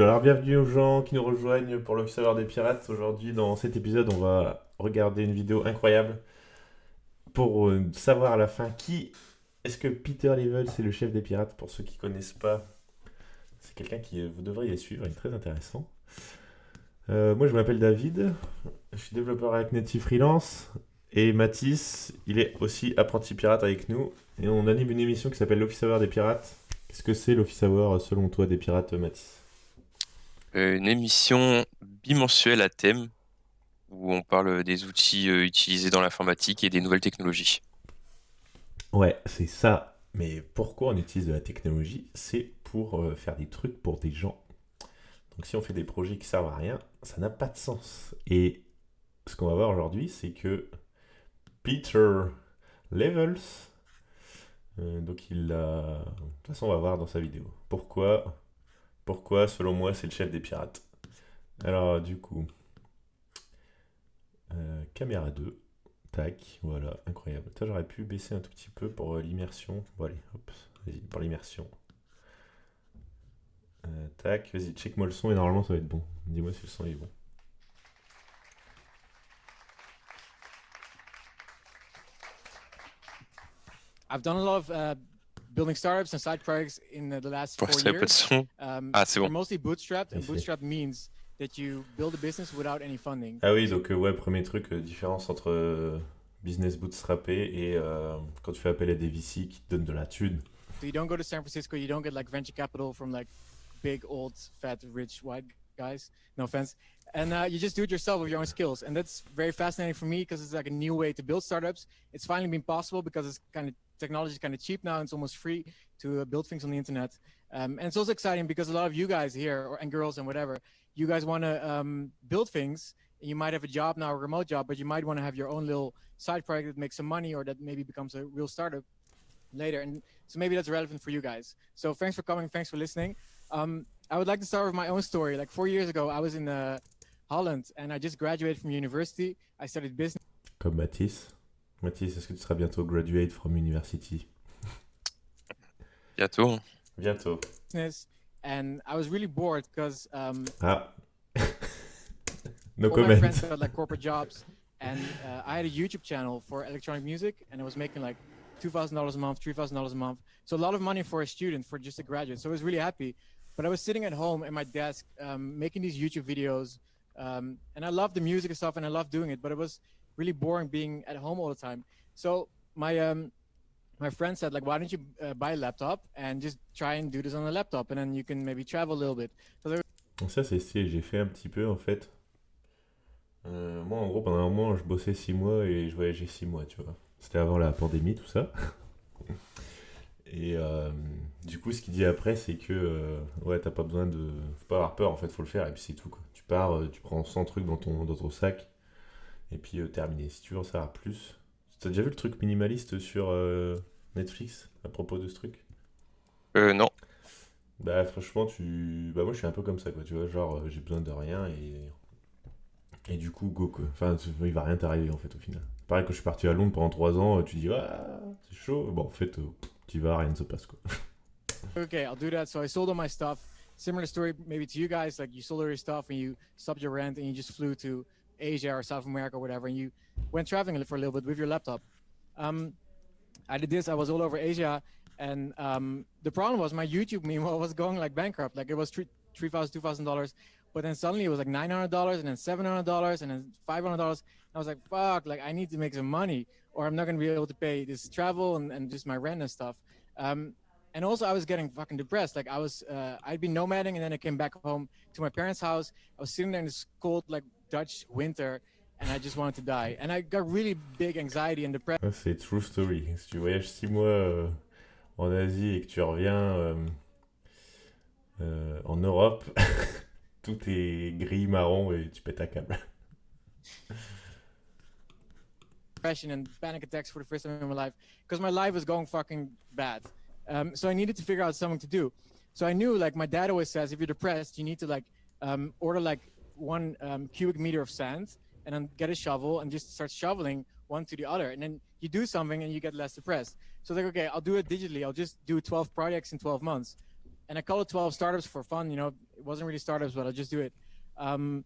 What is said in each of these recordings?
Alors, bienvenue aux gens qui nous rejoignent pour l'Observatoire des Pirates. Aujourd'hui, dans cet épisode, on va regarder une vidéo incroyable pour savoir à la fin qui est-ce que Pieter Levels est le chef des pirates. Pour ceux qui ne connaissent pas, c'est quelqu'un qui vous devriez suivre, il est très intéressant. Moi, je m'appelle David, je suis développeur avec Notre, freelance. Et Matthys, il est aussi apprenti pirate avec nous. Et on anime une émission qui s'appelle l'Office Hour des pirates. Qu'est-ce que c'est l'Office Hour selon toi des pirates, Matthys? Une émission bimensuelle à thème où on parle des outils utilisés dans l'informatique et des nouvelles technologies. Ouais, c'est ça. Mais pourquoi on utilise de la technologie? C'est pour faire des trucs pour des gens. Donc si on fait des projets qui servent à rien, ça n'a pas de sens. Et ce qu'on va voir aujourd'hui, c'est que Pieter Levels, donc il a... De toute façon, on va voir dans sa vidéo. Pourquoi, selon moi, c'est le chef des pirates. Alors, du coup, caméra 2. Tac, voilà, incroyable. Toi, j'aurais pu baisser un tout petit peu pour l'immersion. Bon, allez, hop, vas-y, pour l'immersion. Tac, vas-y, check-moi le son et normalement ça va être bon. Dis-moi si le son est bon. I've done a lot of building startups and side projects in the last Pour 4 ça, il n'y a pas de years. son. Ah, c'est They're bon. mostly bootstrapped, and Ici. bootstrap means that you build a business without any funding. Ah oui, donc ouais, premier truc, différence entre business bootstrappé et quand tu fais appel à des VC qui te donnent de la thune. So you don't go to San Francisco, you don't get like venture capital from like big, old, fat, rich, white guys. No offense. And you just do it yourself with your own skills. And that's very fascinating for me because it's like a new way to build startups. It's finally been possible because it's kind of technology is kind of cheap now and it's almost free to build things on the internet. And it's also exciting because a lot of you guys here and girls and whatever, you guys want to build things. And you might have a job now, a remote job, but you might want to have your own little side project that makes some money or that maybe becomes a real startup later. And so maybe that's relevant for you guys. So thanks for coming. Thanks for listening. I would like to start with my own story. Like 4 years ago, I was in Holland and I just graduated from university. I studied business. Comme Matthys. Matthys, est-ce que tu seras bientôt graduate from university? Bientôt. Bientôt. And I was really bored because Ah. No all my comment. friends got like corporate jobs. And I had a YouTube channel for electronic music and I was making like $2,000 a month, $3,000 a month. So a lot of money for a student, for just a graduate. So I was really happy. But I was sitting at home at my desk making these YouTube videos. And I love the music and stuff and I love doing it. But it was really boring being at home all the time. So my friend said, like, why don't you buy a laptop and just try and do this on a laptop? And then you can maybe travel a little bit. Donc ça c'est stylé, j'ai fait un petit peu en fait. Moi en gros pendant un moment je bossais 6 mois et je voyageais 6 mois, tu vois. C'était avant la pandémie, tout ça. Et du coup, ce qu'il dit après, c'est que ouais, t'as pas besoin de. Faut pas avoir peur, en fait, faut le faire, et puis c'est tout, quoi. Tu pars, tu prends 100 trucs dans ton sac, et puis terminé. Si tu veux en savoir plus. T'as déjà vu le truc minimaliste sur Netflix à propos de ce truc? Non. Bah, franchement, bah, moi je suis un peu comme ça, quoi, tu vois. Genre, j'ai besoin de rien, et du coup, go, quoi. Enfin, il va rien t'arriver, en fait, au final. Pareil, quand je suis parti à Londres pendant 3 ans, tu dis, ah, c'est chaud. Bon, en fait, tu vas, rien ne se passe, quoi. Okay, I'll do that. So I sold all my stuff. Similar story maybe to you guys, like you sold all your stuff and you stopped your rent and you just flew to Asia or South America or whatever and you went traveling for a little bit with your laptop. I did this, I was all over Asia and the problem was my YouTube meanwhile was going like bankrupt. Like it was $3,000, $2,000, but then suddenly it was like $900 and then $700 and then $500. I was like, fuck, like I need to make some money or I'm not going to be able to pay this travel and just my rent and stuff. And also I was getting fucking depressed. Like I'd been nomading and then I came back home to my parents' house. I was sitting there in this cold, like Dutch winter and I just wanted to die. And I got really big anxiety and depression. Ça, c'est true story. Si tu voyages 6 mois en Asie et que tu reviens en Europe, tout est gris marron et tu pètes un câble. And panic attacks for the first time in my life because my life was going fucking bad. So I needed to figure out something to do. So I knew, like my dad always says, if you're depressed, you need to like order like 1 cubic meter of sand and then get a shovel and just start shoveling one to the other. And then you do something and you get less depressed. So like, okay, I'll do it digitally. I'll just do 12 projects in 12 months. And I call it 12 startups for fun. You know, it wasn't really startups, but I'll just do it. And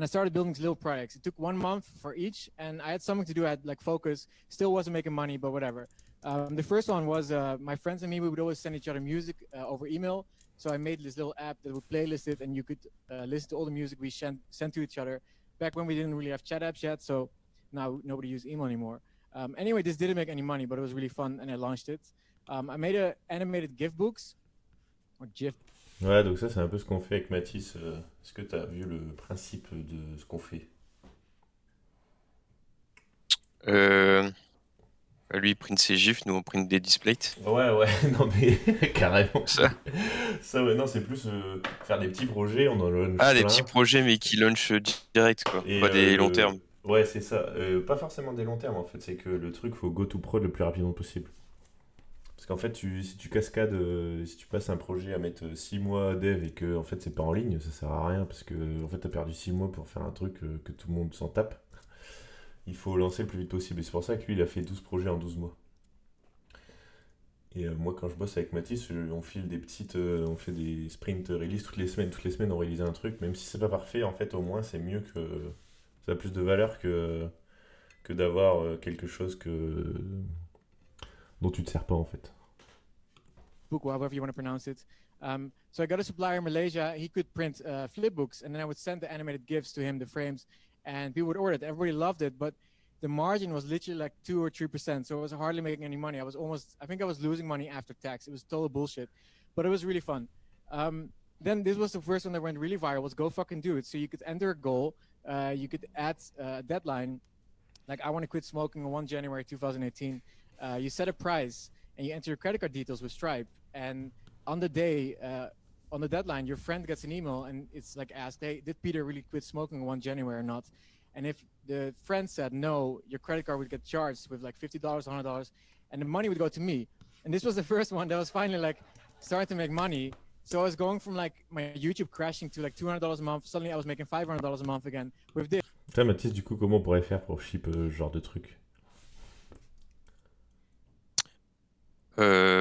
I started building these little projects. It took 1 month for each, and I had something to do. I had like focus. Still wasn't making money, but whatever. The first one was my friends and me. We would always send each other music over email. So I made this little app that would playlist it, and you could listen to all the music we sent to each other. Back when we didn't really have chat apps yet, so now nobody uses email anymore. Anyway, this didn't make any money, but it was really fun, and I launched it. I made animated GIF books, or GIF. Ouais, donc ça c'est un peu ce qu'on fait avec Matthys. Est-ce que tu as vu le principe de ce qu'on fait? Lui, il print ses gifs, nous, on print des displays. Ouais, non mais carrément. Ça. Ça, ouais, non, c'est plus faire des petits projets, on en launch Ah, des plein. petits projets, mais qui launch direct, quoi. Et, Pas des longs termes. Ouais, c'est ça. Pas forcément des longs termes en fait, c'est que le truc faut go to prod le plus rapidement possible. Parce qu'en fait, si tu cascades, si tu passes un projet à mettre 6 mois dev et que en fait c'est pas en ligne, ça sert à rien parce que en fait t'as perdu 6 mois pour faire un truc que tout le monde s'en tape. Il faut lancer le plus vite possible et c'est pour ça que lui il a fait 12 projets en 12 mois. Et moi quand je bosse avec Matthys, on file des petites, on fait des sprint release toutes les semaines on réalise un truc, même si c'est pas parfait, en fait au moins c'est mieux que, ça a plus de valeur que d'avoir quelque chose dont tu te sers pas en fait. Book, however you want to pronounce it. So I got a supplier in Malaysia. He could print flip books, and then I would send the animated GIFs to him, the frames, and people would order it. Everybody loved it, but the margin was literally like 2 or 3%, so I was hardly making any money. I think I was losing money after tax. It was total bullshit, but it was really fun. Then this was the first one that went really viral, was Go Fucking Do It. So you could enter a goal, you could add a deadline, like I want to quit smoking on 1 January 2018. You set a price, and you enter your credit card details with Stripe, and on the day, on the deadline, your friend gets an email and it's like asked, hey, did Peter really quit smoking on 1 January or not? And if the friend said no, your credit card would get charged with like $50, $100, and the money would go to me. And this was the first one that was finally like starting to make money. So I was going from like my YouTube crashing to like $200 a month. Suddenly I was making $500 a month again with this. Putain, Matthys, du coup, comment on pourrait faire pour ship ce genre de truc?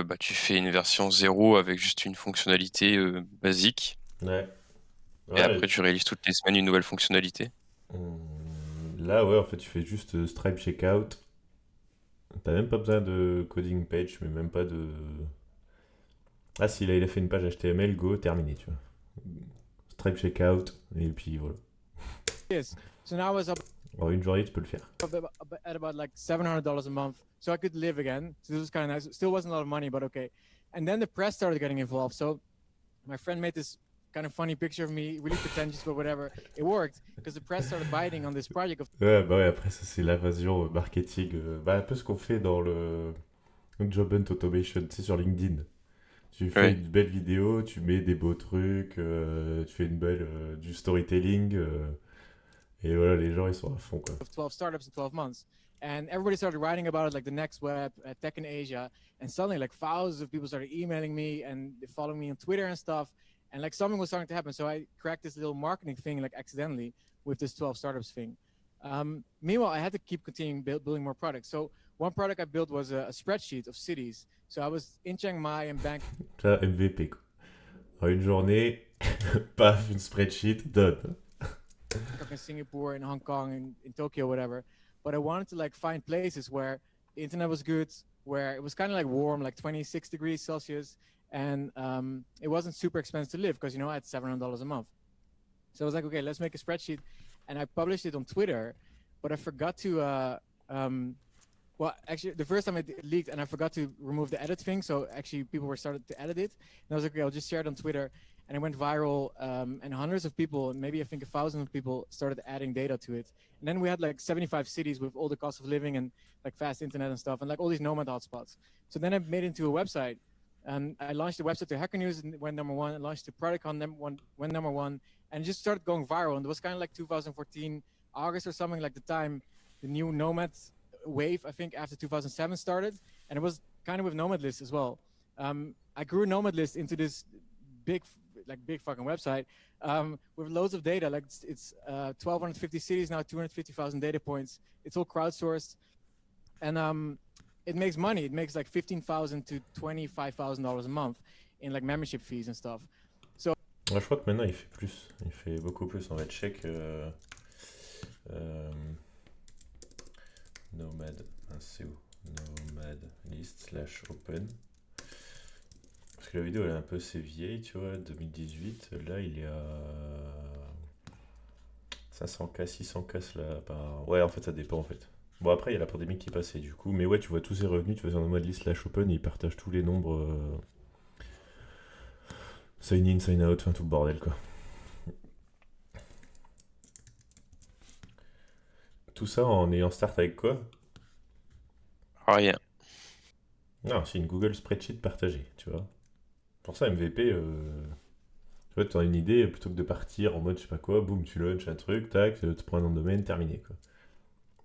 Bah, tu fais une version 0 avec juste une fonctionnalité basique. Ouais. Et après, tu réalises toutes les semaines une nouvelle fonctionnalité. Là, ouais, en fait, tu fais juste Stripe Checkout. T'as même pas besoin de coding page, mais même pas de... Ah si, là, il a fait une page HTML, go, terminé, tu vois. Stripe Checkout, et puis voilà. Yes. So now I was up En une journée, tu peux le faire. at about like $700 a month, so I could live again. So this was kind of nice. Still wasn't a lot of money, but okay. And then the press started getting involved. So my friend made this kind of funny picture of me, really pretentious, but whatever. It worked because the press started biting on this project of. Ouais, bah ouais, après, ça, c'est l'invasion marketing. Bah, un peu ce qu'on fait dans le Job Hunt Automation, tu sais, sur LinkedIn. Tu fais une belle vidéo, tu mets des beaux trucs, tu fais une belle du storytelling. Et voilà, les gens, ils sont à fond, quoi. Of 12 startups in 12 months. And everybody started writing about it, like the next web, tech in Asia. And suddenly, like thousands of people started emailing me and following me on Twitter and stuff. And like something was starting to happen. So I cracked this little marketing thing, like accidentally, with this 12 startups thing. Meanwhile, I had to keep continuing building more products. So one product I built was a spreadsheet of cities. So I was in Chiang Mai and Bangkok. Ça, MVP, quoi. En une journée, paf, une spreadsheet, done. In Singapore, in Hong Kong, in Tokyo, whatever. But I wanted to like find places where the internet was good, where it was kind of like warm, like 26 degrees Celsius, and it wasn't super expensive to live because, you know, I had $700 a month. So I was like, okay, let's make a spreadsheet. And I published it on Twitter, but I forgot to, well, actually, the first time it leaked and I forgot to remove the edit thing. So actually people were started to edit it. And I was like, okay, I'll just share it on Twitter. And it went viral, and hundreds of people, maybe I think 1,000 of people started adding data to it. And then we had like 75 cities with all the cost of living and like fast internet and stuff, and like all these nomad hotspots. So then I made it into a website, and I launched the website to Hacker News and went #1. I launched the product on went #1, and it just started going viral. And it was kind of like 2014 August or something, like the time the new nomad wave, I think, after 2007 started, and it was kind of with Nomad List as well. I grew Nomad List into this big fucking website with loads of data. Like it's 1,250 cities now, 250,000 data points. It's all crowdsourced, and it makes money. It makes like $15,000 to $25,000 a month. in like membership fees and stuff. Ouais, je crois que maintenant il fait plus. Il fait beaucoup plus. On va check Nomad. C'est où? Nomad list / open. Parce que la vidéo elle est un peu assez vieille, tu vois, 2018. Là il est à 500K, 600K là par. Ouais, en fait ça dépend en fait. Bon, après il y a la pandémie qui est passée du coup. Mais ouais, tu vois tous ses revenus, tu vois sur Nomad list / open, il partage tous les nombres. Sign in, sign out, enfin tout le bordel quoi. Tout ça en ayant start avec quoi? Rien. Non, c'est une Google Spreadsheet partagée, tu vois. Pour ça, MVP, tu vois, tu as une idée, plutôt que de partir en mode je sais pas quoi, boum, tu launches un truc, tac, tu prends un nom de domaine, terminé quoi.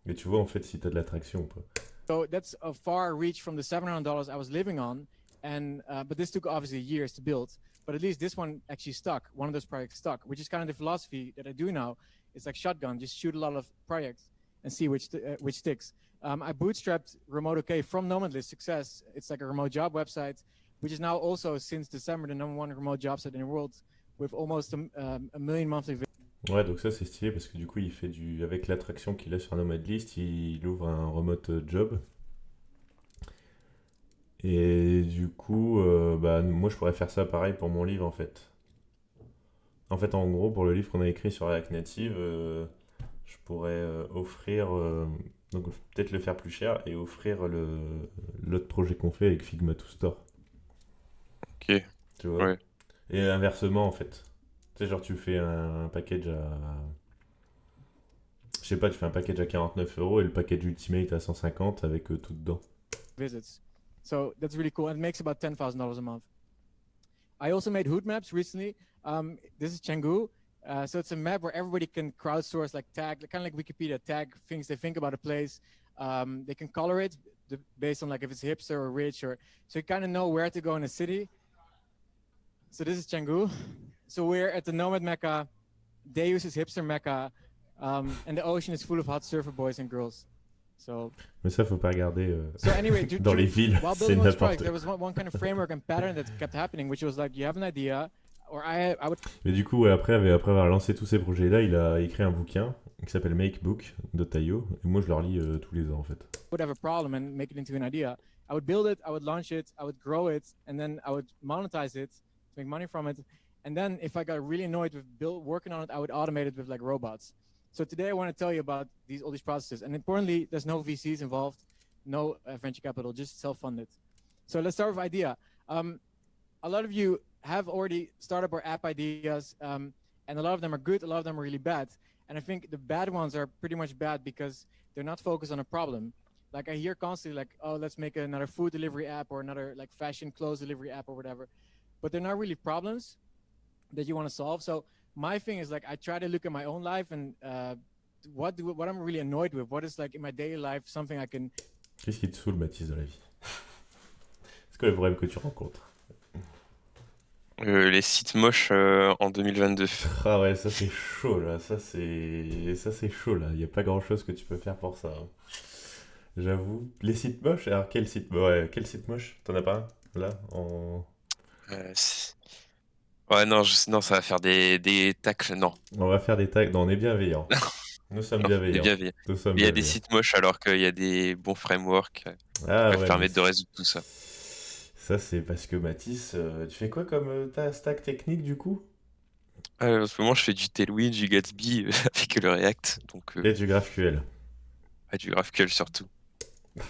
Et tu vois en fait si tu as de l'attraction ou pas. So that's a far reach from the $700 I was living on, and but this took obviously years to build. But at least this one actually stuck. One of those projects stuck, which is kind of the philosophy that I do now. It's like shotgun, just shoot a lot of projects and see which sticks. I bootstrapped Remote OK from Nomadlist Success. It's like a remote job website, which is now also since December the #1 remote job site in the world, with almost a million monthly visitors. Ouais, donc ça c'est stylé parce que du coup il fait du. Avec l'attraction qu'il a sur Nomad List, il ouvre un remote job. Et du coup, bah, moi je pourrais faire ça pareil pour mon livre en fait. En fait, en gros, pour le livre qu'on a écrit sur React Native, je pourrais offrir. Donc peut-être le faire plus cher et offrir l'autre projet qu'on fait avec Figma to Store. Ok. Tu vois? Ouais. Et inversement en fait. Tu sais, genre tu fais un package à. Je sais pas, tu fais un package à 49€ et le package Ultimate à 150 avec tout dedans. Visits. So that's really cool. And it makes about $10,000 a month. I also made hood maps recently. This is Canggu. So it's a map where everybody can crowdsource, like tag, kind of like Wikipedia, tag things they think about a place. They can color it based on like if it's hipster or rich, or so you kind of know where to go in a city. So this is Canggu. So we're at the Nomad Mecca. Deus is hipster Mecca. And the ocean is full of hot surfer boys and girls. So, Mais ça, faut pas regarder so anyway, dans les villes, while c'est building this n'importe project, there quoi. was one kind of framework and pattern that kept happening, which was like you have an idea, or I would Mais du coup, ouais, après avoir lancé tous ces projets-là, il a écrit un bouquin qui s'appelle Makebook.io. Et moi, je leur lis tous les ans en fait. have a problem and make it into an idea. I would build it, I would launch it, I would grow it, and then I would monetize it to make money from it. And then if I got really annoyed with working on it, I would automate it with like robots. So today I want to tell you about all these processes. And importantly, there's no VCs involved, no venture capital, just self-funded. So let's start with idea. A lot of you have already startup or app ideas, and a lot of them are good, a lot of them are really bad. And I think the bad ones are pretty much bad because they're not focused on a problem. Like I hear constantly like, oh, let's make another food delivery app or another like fashion clothes delivery app or whatever. But they're not really problems that you want to solve. So my thing is like I try to look at my own life and what I'm really annoyed with. What is like in my daily life something I can. Qu'est-ce qui te saoule, Matthys, dans la vie? C'est quoi le problème que tu rencontres? Les sites moches en 2022. Ah ouais, ça c'est chaud là, ça c'est chaud là, il n'y a pas grand chose que tu peux faire pour ça. Hein. J'avoue. Les sites moches, alors quel site moche? T'en as pas un là en... Ouais, non, non, ça va faire des tacles, non. On va faire des tags, non, on est bienveillants. Nous sommes bienveillants. Nous sommes Il y a des bienveillants. sites moches alors qu'il y a des bons frameworks qui Ah peuvent ouais, permettre de mais résoudre tout ça. ça c'est parce que Matthys, tu fais quoi comme ta stack technique du coup? En ce moment, je fais du Tailwind, du Gatsby avec le React, donc Et du GraphQL. du GraphQL surtout.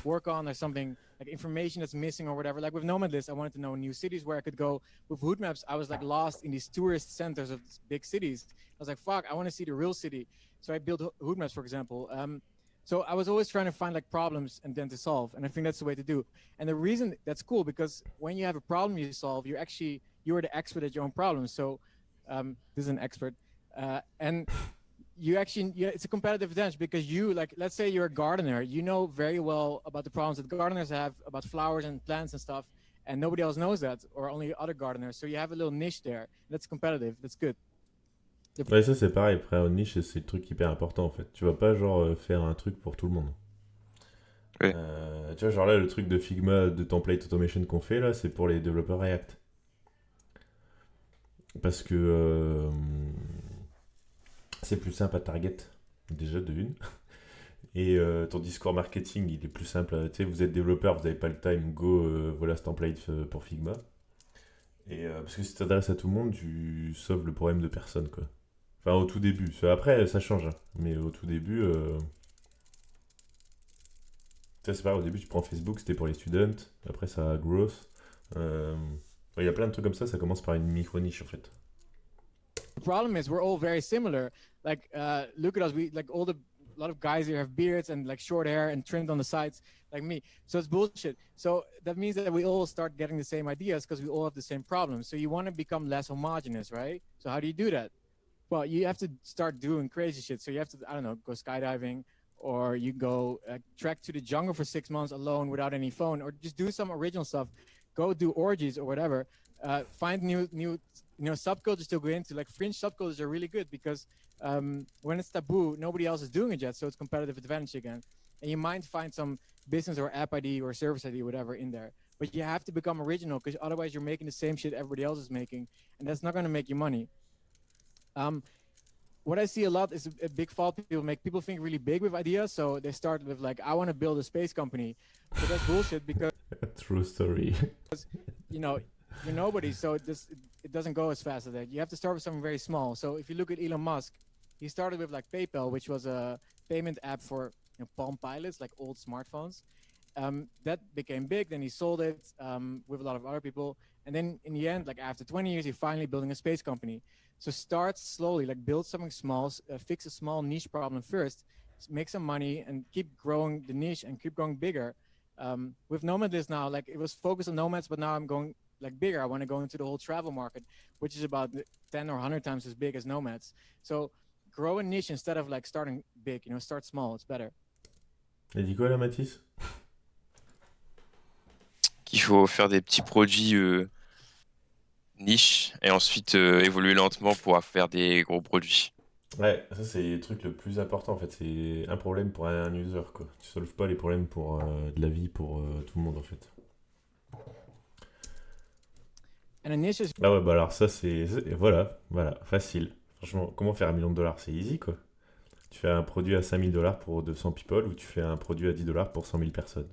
Work on or something like information that's missing or whatever. Like with Nomadlist, I wanted to know new cities where I could go. With Hood Maps, I was like lost in these tourist centers of big cities. I was like, fuck, I want to see the real city. So I built Hood Maps, for example. So I was always trying to find like problems and then to solve. And I think that's the way to do. And the reason that's cool because when you have a problem you solve, you're the expert at your own problems. So this is an expert. And it's a competitive advantage because you, like, let's say you're a gardener, you know very well about the problems that gardeners have about flowers and plants and stuff, and nobody else knows that, or only other gardeners. So you have a little niche there. That's competitive. That's good. Ouais, ça c'est pareil, après en niche c'est le truc hyper important en fait. Tu vas pas genre faire un truc pour tout le monde. Oui. Tu vois, genre là le truc de Figma, de template automation qu'on fait là, c'est pour les développeurs React. Parce que c'est plus simple à target, déjà de une. Et ton discours marketing, il est plus simple. Tu sais, vous êtes développeur, vous n'avez pas le time, go, voilà ce template pour Figma. Et parce que si tu t'adresses à tout le monde, tu sauves le problème de personne, quoi. Enfin, au tout début. Après, ça change, hein. Mais au tout début, tu sais, c'est pareil, au début, tu prends Facebook, c'était pour les students. Après, ça a growth. Il y a plein de trucs comme ça commence par une micro-niche, en fait. The problem is we're all very similar. Like, look at us. We like all the a lot of guys here have beards and like short hair and trimmed on the sides, like me. So it's bullshit. So that means that we all start getting the same ideas because we all have the same problems. So you want to become less homogenous, right? So how do you do that? Well, you have to start doing crazy shit. So you have to, I don't know, go skydiving, or you go trek to the jungle for 6 months alone without any phone, or just do some original stuff. Go do orgies or whatever. Find new subcultures to go into. Like fringe subcultures are really good because when it's taboo, nobody else is doing it yet, so it's competitive advantage again. And you might find some business or app ID or service ID, whatever, in there. But you have to become original because otherwise you're making the same shit everybody else is making, and that's not going to make you money. What I see a lot is a big fault people think really big with ideas, so they start with like, I want to build a space company, but that's bullshit because True story. you're nobody, so it doesn't go as fast as that. You have to start with something very small. So if you look at Elon Musk, he started with like PayPal, which was a payment app for Palm Pilots, like old smartphones. That became big. Then he sold it with a lot of other people. And then in the end, like after 20 years, he's finally building a space company. So start slowly, like build something small, fix a small niche problem first, make some money and keep growing the niche and keep going bigger. With Nomadlist now, like it was focused on nomads, but now I'm going like bigger. I want to go into the whole travel market, which is about 10 or 100 times as big as nomads. So grow a niche instead of like starting big, start small, it's better. Elle dit quoi là, Matthys? Qu'il faut faire des petits produits niche et ensuite évoluer lentement pour faire des gros produits. Ouais, ça c'est le truc le plus important en fait. C'est un problème pour un user, quoi. Tu solves pas les problèmes pour de la vie pour tout le monde en fait. And a niche is Ah ouais, bah alors ça voilà, facile. Franchement, comment faire $1 million? C'est easy, quoi. Tu fais un produit à $5 000 pour 200 people ou tu fais un produit à $10 pour 100 000 personnes.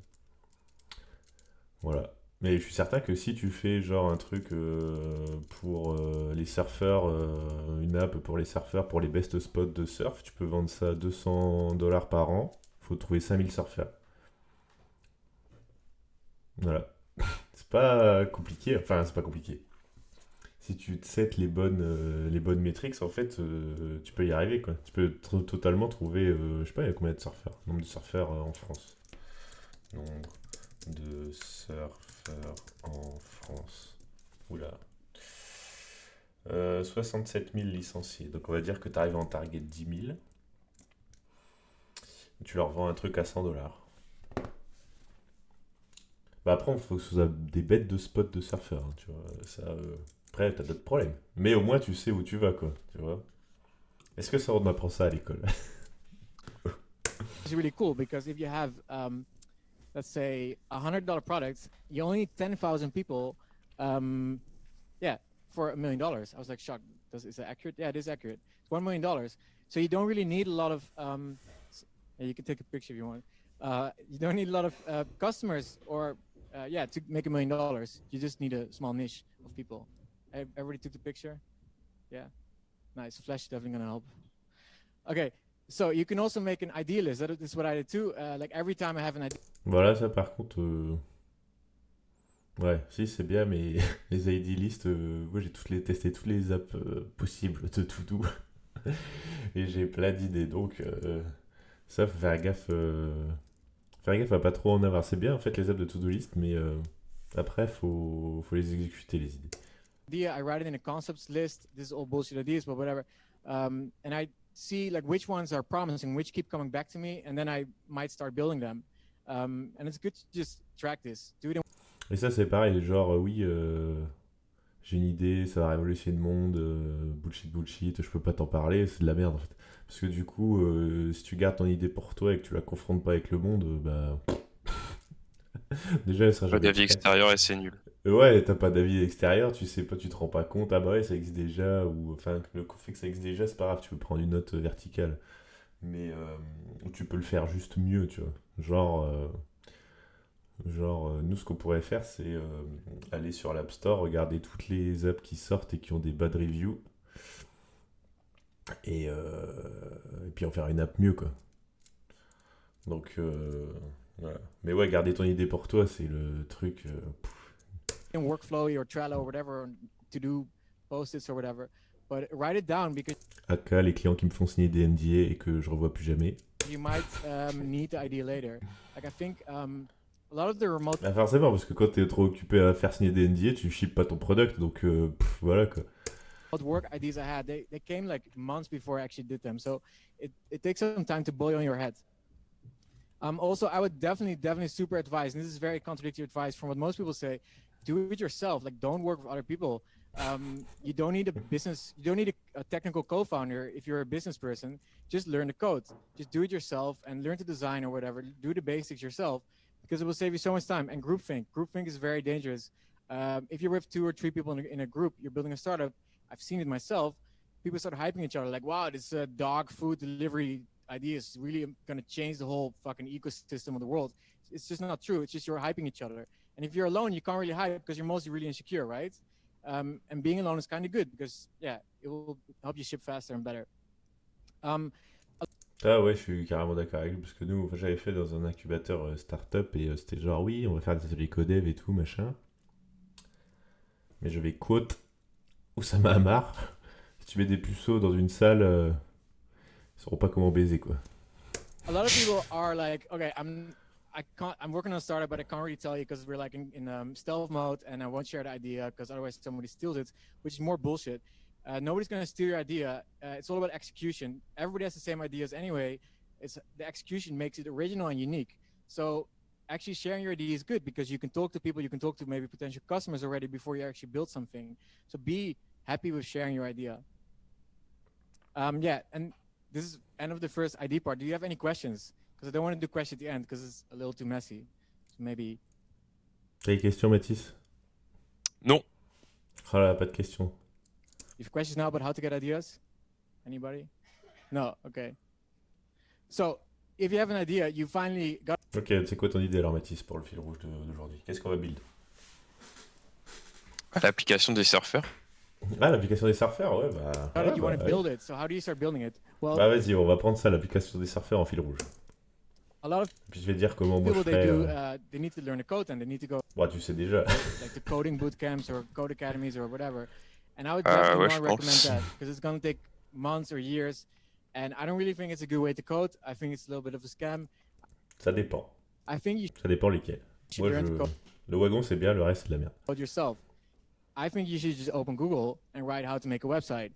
Voilà. Mais je suis certain que si tu fais genre un truc pour les surfeurs, une app pour les surfeurs, pour les best spots de surf, tu peux vendre ça à $200 par an. Il faut trouver 5000 surfeurs. Voilà. C'est pas compliqué. Enfin, c'est pas compliqué. Si tu te sets les bonnes métriques, en fait, tu peux y arriver, quoi. Tu peux totalement trouver, je sais pas, il y a combien de surfeurs? Nombre de surfeurs en France. Nombre de surfeurs en France. Oula. 67 000 licenciés. Donc on va dire que tu arrives à en target 10 000. Tu leur vends un truc à $100. Bah après, il faut que ce soit des bêtes de spots de surfeurs, hein, tu vois. Ça, après, t'as d'autres problèmes. Mais au moins, tu sais où tu vas, quoi. Tu vois. Est-ce que ça, on apprend ça à l'école? It's really cool because if you have let's say $100 product, you only need 10,000 people for $1 million. I was like shocked. Is that accurate? Yeah, it is accurate. It's $1 million. So you don't really need a lot of you can take a picture if you want. You don't need a lot of customers or to make $1 million. You just need a small niche of people. Everybody took the picture? Yeah. Nice. Flash is definitely gonna help. Okay. So you can also make an idea list. That is what I did too. Like every time I have an idea. Voilà, ça par contre, ouais, si c'est bien, mais les ID list, moi j'ai testé toutes les apps possibles de to-do et j'ai plein d'idées. Donc ça, faut faire gaffe à pas trop en avoir. C'est bien en fait les apps de to-do list, mais après faut les exécuter les idées. Idea, I write it in a concepts list. This is all bullshit ideas, but whatever. And I see like which ones are promising, which keep coming back to me, and then I might start building them. And it's good to just track this. Do it. Et ça c'est pareil, genre oui, j'ai une idée, ça va révolutionner le monde, bullshit, je peux pas t'en parler, c'est de la merde en fait. Parce que du coup, si tu gardes ton idée pour toi et que tu la confrontes pas avec le monde, bah déjà elle sera Pas jamais d'avis prête. extérieur et c'est nul. Ouais, t'as pas d'avis extérieur, tu sais pas, tu te rends pas compte, ah bah ouais, ça existe déjà, ou enfin, le fait que ça existe déjà, c'est pas grave, tu peux prendre une note verticale. Mais tu peux le faire juste mieux, tu vois. Nous, ce qu'on pourrait faire, c'est aller sur l'App Store, regarder toutes les apps qui sortent et qui ont des bad reviews, et puis en faire une app mieux, quoi. Donc, voilà. Mais ouais, garder ton idée pour toi, c'est le truc. in workflow or Trello or whatever to do post-its or whatever, but write it down because AK, les clients qui me font signer des NDA et que je revois plus jamais. you might need the idea later. Like I think a lot of the remote Bah forcément, parce que quand t'es trop occupé à faire signer des NDA, tu ships pas ton product, donc voilà quoi. work ideas I had, they came like months before I actually did them. So it takes some time to boil in your head. Also, I would definitely super advise, and this is very contradictory advice from what most people say, do it yourself. Like, don't work with other people. You don't need you don't need a technical co-founder if you're a business person. Just learn the code. Just do it yourself and learn to design or whatever. Do the basics yourself because it will save you so much time. And groupthink is very dangerous. If you're with 2 or 3 people in a group, you're building a startup. I've seen it myself. People start hyping each other like, wow, this dog food delivery idea is really going to change the whole fucking ecosystem of the world. It's just not true. It's just you're hyping each other. And if you're alone, you can't really hype because you're mostly really insecure, right? And being alone is kind of good because, yeah, it will help you ship faster and better. Ah ouais, je suis carrément d'accord avec lui, parce que nous, enfin, j'avais fait dans un incubateur startup et c'était genre, oui, on va faire des ateliers codev et tout, machin. Mais je vais quote où ça m'a marre. Si tu mets des puceaux dans une salle, ils sauront pas comment baiser, quoi. A lot of people are like, okay, I'm working on a startup, but I can't really tell you because we're like in stealth mode, and I won't share the idea because otherwise somebody steals it, which is more bullshit. Nobody's gonna steal your idea. It's all about execution. Everybody has the same ideas anyway. It's the execution makes it original and unique. So actually sharing your idea is good because you can talk to people, you can talk to maybe potential customers already before you actually build something. So be happy with sharing your idea. Yeah, and this is end of the first ID part. Do you have any questions? Because I don't want to do questions at the end because it's a little too messy. So maybe. T'as des questions, Matthys? Non. Oh là, pas de questions. You have questions now about how to get ideas? Anybody? No, okay. So, if you have an idea, you finally got. Ok, c'est quoi ton idée alors, Matthys, pour le fil rouge d'aujourd'hui? Qu'est-ce qu'on va build? L'application des surfeurs. Ah, l'application des surfeurs, ouais, bah. How Ouais, did you bah, want to build it? So, how do you start building it? Well, bah vas-y, on va prendre ça, l'application des surfeurs en fil rouge. a lot of Puis je vais te dire comment moi je people ferais. they need to learn the code and they need to go Bah, tu sais déjà. like the coding bootcamps or code academies or whatever. And I would Ouais, definitely je not recommend pense. that because it's going to take months or years. And I don't really think it's a good way to code. I think it's a little bit of a scam. Ça dépend. I think you Ça dépend lesquels. should Moi, learn to code le wagon, c'est bien, le reste, c'est de la merde. yourself. I think you should just open Google and write how to make a website.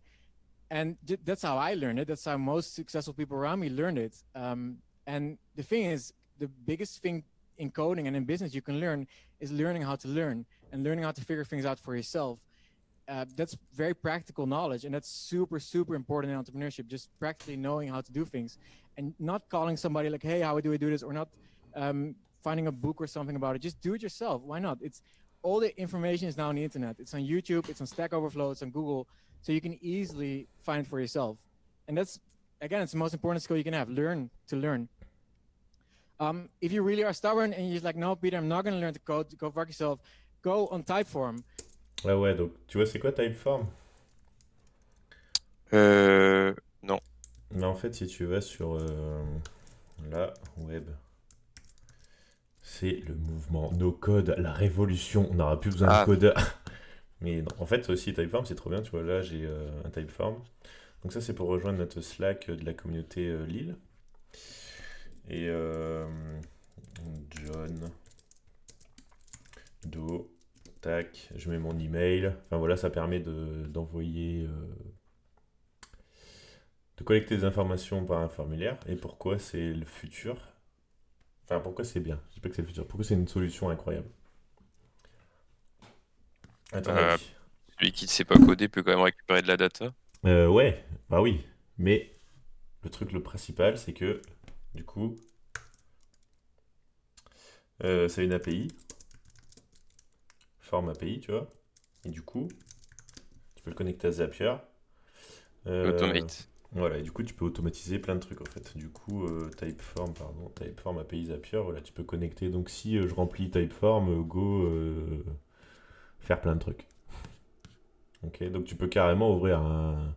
And that's how I learned it. That's how most successful people around me learned it. And the thing is, the biggest thing in coding and in business you can learn is learning how to learn and learning how to figure things out for yourself. That's very practical knowledge, and that's super important in entrepreneurship. Just practically knowing how to do things, and not calling somebody like, "Hey, how do I do this?" or not finding a book or something about it. Just do it yourself. Why not? It's all the information is now on the internet. It's on YouTube. It's on Stack Overflow. It's on Google, so you can easily find it for yourself. And that's again, it's the most important skill you can have. Learn to learn. If you really are stubborn and you're just like, no, Peter, I'm not going to learn to code. Go fuck yourself. Go on Typeform. Ouais, donc tu vois, c'est quoi Typeform? Non. Mais en fait, si tu vas sur la web, c'est le mouvement no code, la révolution. On n'aura plus besoin de codeurs. Mais non, en fait, aussi Typeform, c'est trop bien. Tu vois, là, j'ai un Typeform. Donc ça, c'est pour rejoindre notre Slack de la communauté Lille. Et John Do, tac, je mets mon email. Enfin voilà, ça permet d'envoyer, de collecter des informations par un formulaire. Et pourquoi c'est le futur? Enfin, pourquoi c'est bien? Je dis pas que c'est le futur. Pourquoi c'est une solution incroyable? Attends, Celui qui ne sait pas coder peut quand même récupérer de la data. ouais, bah oui. Mais le truc, le principal, c'est que du coup, c'est une API. Typeform API, tu vois. Et du coup, tu peux le connecter à Zapier. Automate. Voilà, et du coup, tu peux automatiser plein de trucs en fait. Du coup, Typeform API Zapier, voilà, tu peux connecter. Donc, si je remplis Typeform, go faire plein de trucs. Ok, donc tu peux carrément ouvrir un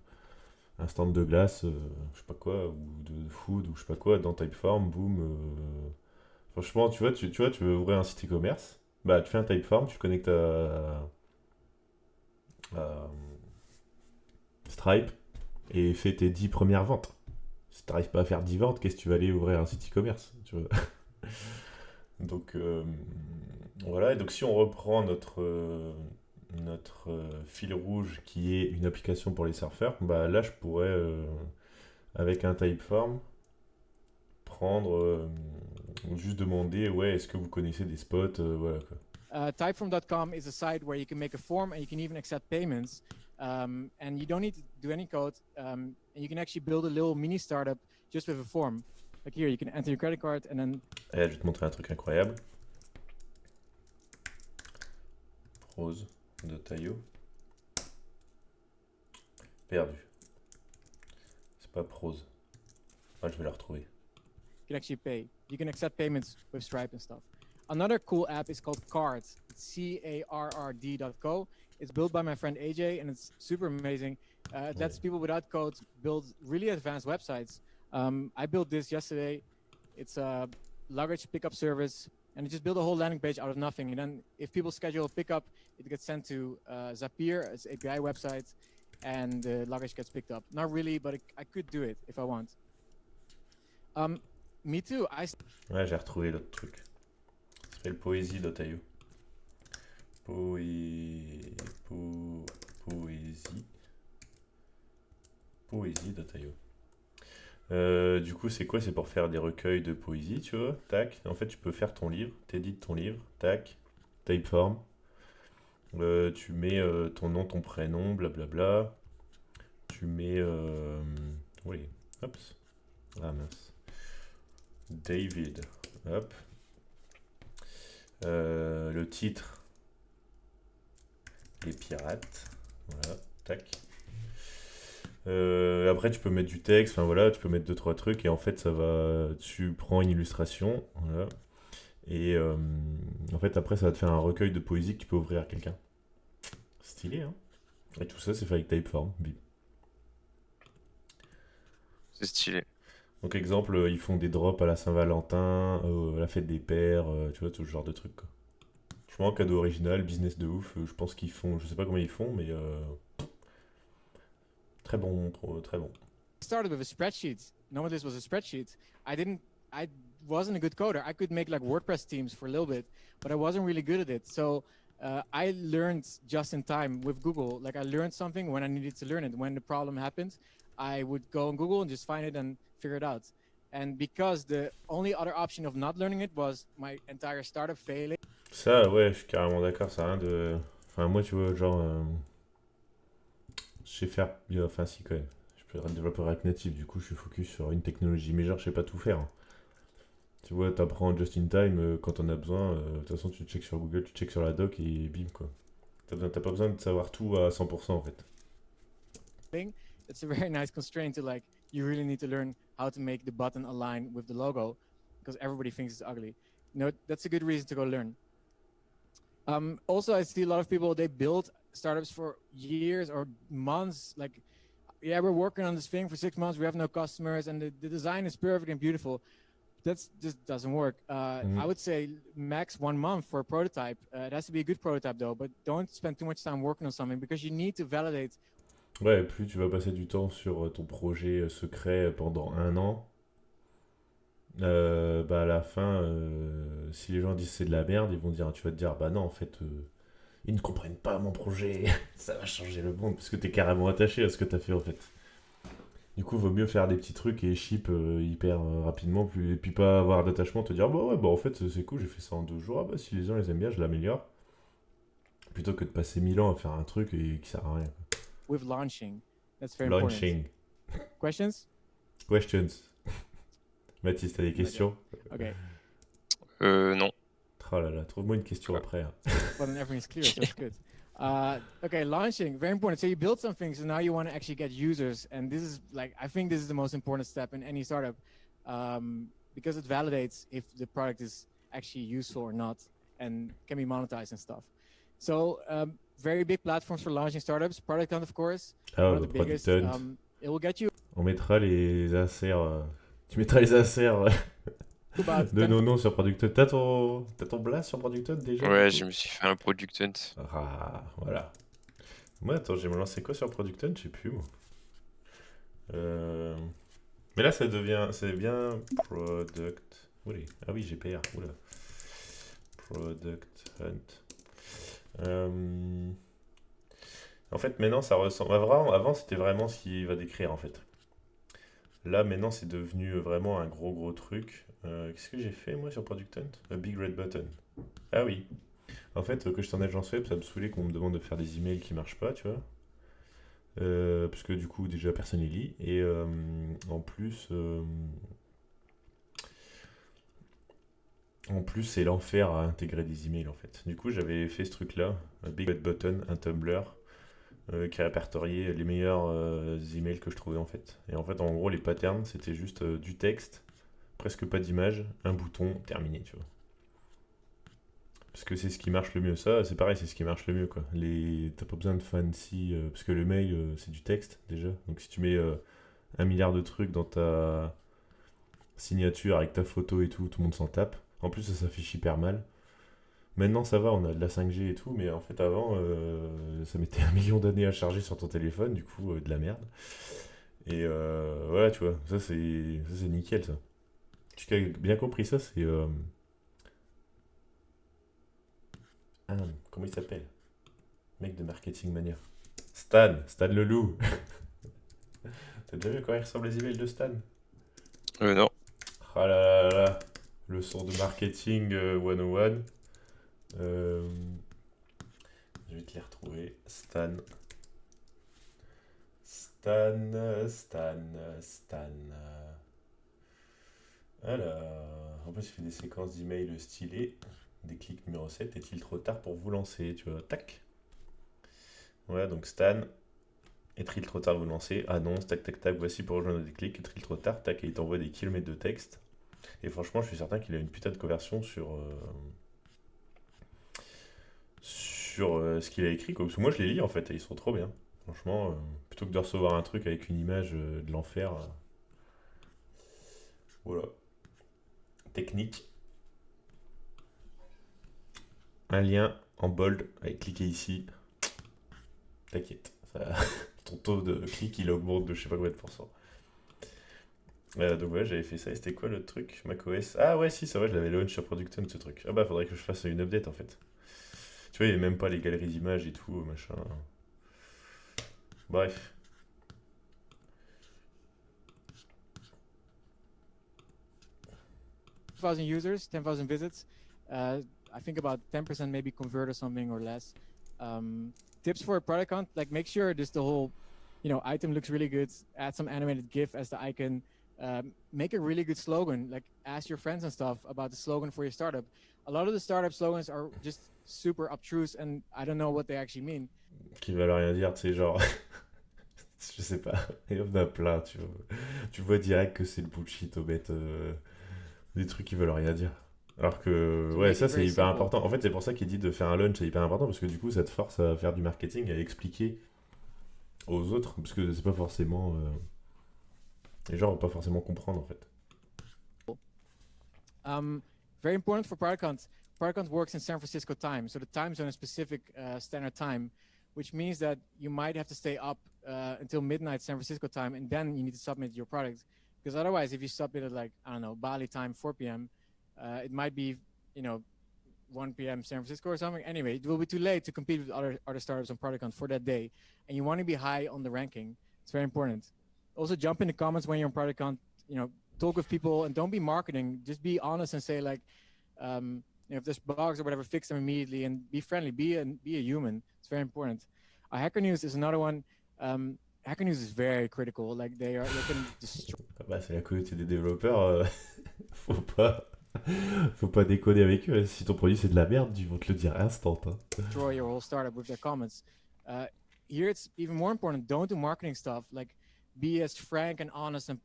stand de glace, je sais pas quoi, ou de food, ou je sais pas quoi, dans Typeform, boum. Franchement, tu vois, tu veux ouvrir un site e-commerce, bah tu fais un Typeform, tu le connectes à Stripe et fais tes 10 premières ventes. Si t'arrives pas à faire 10 ventes, qu'est-ce que tu vas aller ouvrir un site e-commerce, tu vois. Donc voilà, et donc si on reprend notre fil rouge qui est une application pour les surfeurs, bah là je pourrais avec un Typeform prendre juste demander ouais est-ce que vous connaissez des spots voilà quoi. Typeform.com is a site where you can make a form and you can even accept payments. And you don't need to do any code. And you can actually build a little mini startup just with a form. Like here, you can enter your credit card and then. Et là, je vais te montrer un truc incroyable. Prose de Taillot. Perdu. C'est pas prose. Ah, je vais la retrouver. You can actually pay. You can accept payments with Stripe and stuff. Another cool app is called Cards. It's carrd.co. It's built by my friend AJ, and it's super amazing. It lets people without code build really advanced websites. I built this yesterday. It's a luggage pickup service, and it just built a whole landing page out of nothing. And then if people schedule a pickup, it gets sent to Zapier, it's an API website, and the luggage gets picked up. Not really, but I could do it if I want. Me too. Ouais, j'ai retrouvé l'autre truc. Ça s'appelle poésie.io. Poésie.io. Du coup, c'est quoi? C'est pour faire des recueils de poésie, tu vois. Tac. En fait, tu peux faire ton livre, t'édites ton livre, tac. Typeform. Tu mets ton nom, ton prénom, blablabla. Tu mets. Oui, hop. Ah mince. David. Hop. Le titre. Les pirates. Voilà, tac. Après, tu peux mettre du texte, enfin voilà, tu peux mettre 2-3 trucs et en fait, ça va. Tu prends une illustration, voilà. Et en fait, après, ça va te faire un recueil de poésie que tu peux ouvrir à quelqu'un. Stylé, hein? Et tout ça, c'est fait avec Typeform. Bim. C'est stylé. Donc, exemple, ils font des drops à la Saint-Valentin, à la fête des pères, tu vois, tout ce genre de trucs, quoi. Franchement, cadeau original, business de ouf. Je pense qu'ils font, je sais pas comment ils font, mais très bon, très bon. I started with a spreadsheet. This was a spreadsheet. I wasn't a good coder. I could make like WordPress themes for a little bit, but I wasn't really good at it. So I learned just in time with Google. Like I learned something when I needed to learn it. When the problem happened, I would go on Google and just find it and figure it out. And because the only other option of not learning it was my entire startup failing. Ça, ouais, je suis carrément d'accord, ça a rien de. Enfin, moi, tu vois, genre. Je sais faire. Enfin, si, quand même. Je peux être développeur React Native, du coup, je suis focus sur une technologie. Mais genre, je sais pas tout faire, hein. Tu vois, t'apprends just in time quand on a besoin. De toute façon, tu checkes sur Google, tu checkes sur la doc et bim, quoi. T'as pas besoin de savoir tout à 100% en fait. It's a very nice constraint to like, you really need to learn how to make the button align with the logo because everybody thinks it's ugly. You know, that's a good reason to go learn. Also, I see a lot of people, they build startups for years or months. Like, yeah, we're working on this thing for 6 months. We have no customers and the design is perfect and beautiful. That just doesn't work. I would say max 1 month for a prototype. It has to be a good prototype though, but don't spend too much time working on something because you need to validate. Ouais, plus tu vas passer du temps sur ton projet secret pendant 1 an, bah à la fin, si les gens disent c'est de la merde, tu vas te dire bah non en fait ils ne comprennent pas mon projet, ça va changer le monde parce que t'es carrément attaché à ce que t'as fait en fait. Du coup, vaut mieux faire des petits trucs et ship hyper rapidement, et puis pas avoir d'attachement, te dire bah ouais, bah en fait c'est cool, j'ai fait ça en 2 jours, ah bah si les gens les aiment bien, je l'améliore. Plutôt que de passer 1000 ans à faire un truc et qui sert à rien. With launching. That's very Launching. Important. Questions. Matthys, t'as des questions? Okay. Non. Oh là là, trouve-moi une question après. Hein. But then everything's clear, so it's good. Okay, launching, very important. So you build something, so now you want to actually get users, and this is like, I think this is the most important step in any startup, because it validates if the product is actually useful or not, and can be monetized and stuff. So very big platforms for launching startups. Product Hunt, of course, Ah, one of the biggest. Product Hunt. It will get you On mettra les inserts. Tu mettras les inserts about de 10 nos noms sur Product Hunt. T'as ton blast sur Product Hunt déjà? Ouais, du je coup me suis fait un product hunt. Ah, voilà. Moi, attends, j'ai me lancé quoi sur Product Hunt? Je sais plus, moi. Mais là, c'est bien Product. Oulé. Ah oui, GPR. Oula. Product Hunt. En fait, maintenant, ça ressemble. Avant, c'était vraiment ce qu'il va décrire, en fait. Là, maintenant, c'est devenu vraiment un gros truc. Qu'est-ce que j'ai fait, moi, sur Product Hunt? A Big Red Button. Ah oui. En fait, que je t'en agence web, ça me saoulait qu'on me demande de faire des emails qui marchent pas, tu vois. Parce que du coup, déjà, personne les lit. Et en plus, c'est l'enfer à intégrer des emails, en fait. Du coup, j'avais fait ce truc-là, un Big Red Button, un Tumblr, qui répertoriait les meilleurs emails que je trouvais, en fait. Et en fait, en gros, les patterns, c'était juste du texte, presque pas d'image, un bouton, terminé, tu vois. Parce que c'est ce qui marche le mieux. Ça, c'est pareil, c'est ce qui marche le mieux, quoi. T'as pas besoin de fancy... parce que le mail, c'est du texte, déjà. Donc si tu mets 1 milliard de trucs dans ta signature avec ta photo et tout le monde s'en tape. En plus, ça s'affiche hyper mal. Maintenant, ça va, on a de la 5G et tout, mais en fait, avant, ça mettait 1 million d'années à charger sur ton téléphone, du coup, de la merde. Et voilà, tu vois, ça, c'est nickel, ça. Tu as bien compris ça, c'est... Ah, comment il s'appelle? Mec de Marketing Mania. Stan le loup. T'as déjà vu à quoi il ressemble les emails de Stan? Non. Ah là là là, leçon de marketing 101. Je vais te les retrouver. Stan. Alors, en plus, il fait des séquences d'emails stylées. Déclic numéro 7. Est-il trop tard pour vous lancer? Tu vois, tac. Voilà, donc Stan. Est-il trop tard de vous lancer? Annonce, tac, voici pour rejoindre le déclic. Est-il trop tard? Tac, et il t'envoie des kilomètres de texte. Et franchement, je suis certain qu'il a une putain de conversion sur ce qu'il a écrit, quoi. Parce que moi, je les lis, en fait, et ils sont trop bien. Franchement, plutôt que de recevoir un truc avec une image de l'enfer. Voilà. Technique. Un lien en bold, avec cliquer ici. T'inquiète, ton taux de clic il augmente de je sais pas combien de pourcents. Donc ouais, j'avais fait ça. Et c'était quoi le truc? macOS. Ah ouais, si, ça va, je l'avais launch sur Product Hunt ce truc. Ah bah, faudrait que je fasse une update en fait. Tu vois, il n'y a même pas les galeries d'images et tout, machin. Bref. users, 10,000 visits. I think about 10% maybe convert or something or less. Tips for a product hunt, like make sure this the whole, item looks really good. Add some animated GIF as the icon. Make a really good slogan. Like ask your friends and stuff about the slogan for your startup. A lot of the startup slogans are just super obtruse and I don't know what they actually mean. Qui veulent rien dire, tu sais, genre... je sais pas, il y en a plein, tu vois direct que c'est le bullshit au bête, des trucs qui veulent rien dire. Alors que, So ouais, make ça it c'est very hyper simple. important. En fait, c'est pour ça qu'il dit de faire un launch, c'est hyper important, parce que du coup, ça te force à faire du marketing, à expliquer aux autres, parce que c'est pas forcément... les gens vont pas forcément comprendre, en fait. Very important for product hunt. Product hunt works in San Francisco time, so the time zone is specific standard time, which means that you might have to stay up until midnight San Francisco time, and then you need to submit your product. Because otherwise, if you submit it like, I don't know, Bali time, 4 p.m., it might be, 1 p.m. San Francisco or something. Anyway, it will be too late to compete with other startups on product hunt for that day, and you want to be high on the ranking. It's very important. Also, jump in the comments when you're on product hunt. Talk with people and don't be marketing. Just be honest and say like, if there's bugs or whatever, fix them immediately and be friendly. Be a human. It's very important. Hacker News is another one. Hacker News is very critical. Like they can destroy. Ah bah, c'est la communauté des développeurs, faut pas... Faut pas déconner avec eux. Si ton produit c'est de la merde, ils vont te le dire instant. Hein. destroy your whole startup with their comments. Here it's even more important. Don't do marketing stuff. Like, be as frank and honest and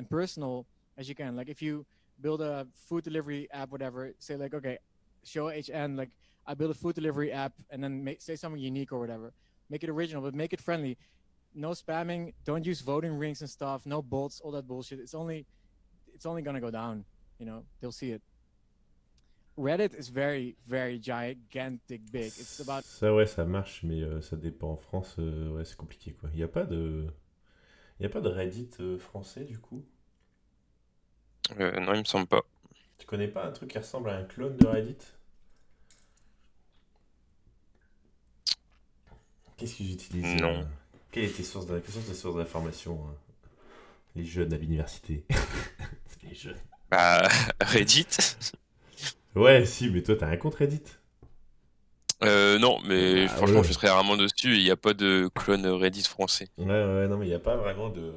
personal as you can. Like, if you build a food delivery app, whatever, say like, okay, show HN like I built a food delivery app, and then say something unique or whatever. Make it original, but make it friendly. No spamming. Don't use voting rings and stuff. No bots. All that bullshit. It's only gonna go down. You know, they'll see it. Reddit is very, very gigantic big. It's about Ça ouais, ça marche, mais ça dépend. En France, ouais, c'est compliqué quoi. Il y a pas de Reddit français du coup. Non, il me semble pas. Tu connais pas un truc qui ressemble à un clone de Reddit? Qu'est-ce qu'ils utilisent Non. Quelles sont tes sources d'information les jeunes à l'université? Les jeunes. Bah, Reddit. Ouais, si, mais toi t'as un compte Reddit? Non, mais Ah, franchement, ouais. je serais rarement dessus. Il n'y a pas de clone Reddit français. Ouais, non, mais il n'y a pas vraiment de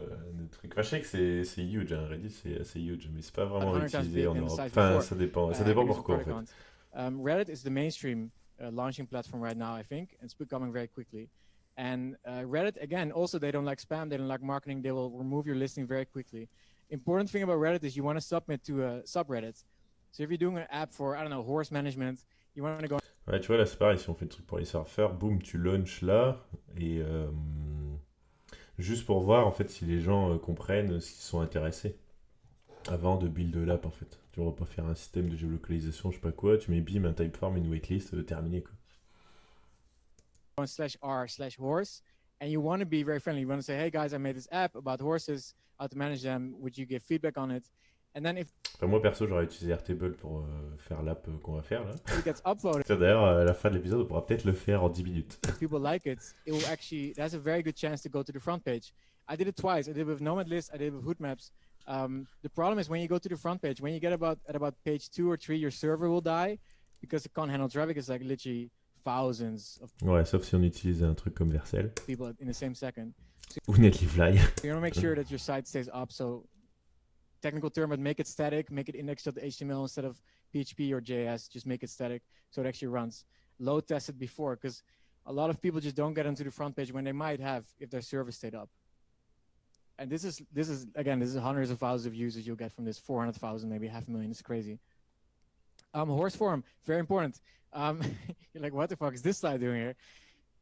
truc. Enfin, je sais que c'est huge, hein. Reddit c'est assez huge, mais c'est pas vraiment 100 times utilisé big en than the Europe. site Enfin, before. ça dépend Because of pourquoi en fait. product accounts. Reddit is the mainstream launching platform right now, I think. It's becoming very quickly. And Reddit, again, also they don't like spam, they don't like marketing, they will remove your listing very quickly. Important thing about Reddit is you want to submit to a subreddit. So if you're doing an app for, I don't know, horse management, you want to go. Ouais, tu vois, là c'est pareil, si on fait le truc pour les surfeurs, boum, tu launches là, et juste pour voir en fait si les gens comprennent, s'ils sont intéressés, avant de build l'app en fait. Tu vas pas faire un système de géolocalisation, je sais pas quoi, tu mets bim, un typeform, une waitlist, terminé quoi. /r/horse, and you want to be very friendly. You want to say, hey guys, I made this app about horses, how to manage them, would you give feedback on it? And then if Enfin, moi perso, j'aurais utilisé Airtable pour faire l'app qu'on va faire là. it gets uploaded, Tiens, d'ailleurs, à la fin de l'épisode, on pourra peut-être le faire en 10 minutes. if people like it, it will actually, it has a very good chance to go to the front page. I did it twice. I did it with Nomad List, I did it with Hoot Maps. The problem is when you go to the front page, when you get at about page 2 or 3, your server will die because it can't handle traffic. It's like literally thousands of Ouais, sauf si on utilise un truc comme Vercel people in the same second. ou Netlify. You want to make sure that your site stays up. So technical term, but make it static, make it index.html instead of PHP or JS. Just make it static so it actually runs. Load test it before, because a lot of people just don't get onto the front page when they might have if their server stayed up. And this is again, this is hundreds of thousands of users you'll get from this, 400,000, maybe 500,000. It's crazy. Horse forum, very important. You're like, what the fuck is this slide doing here?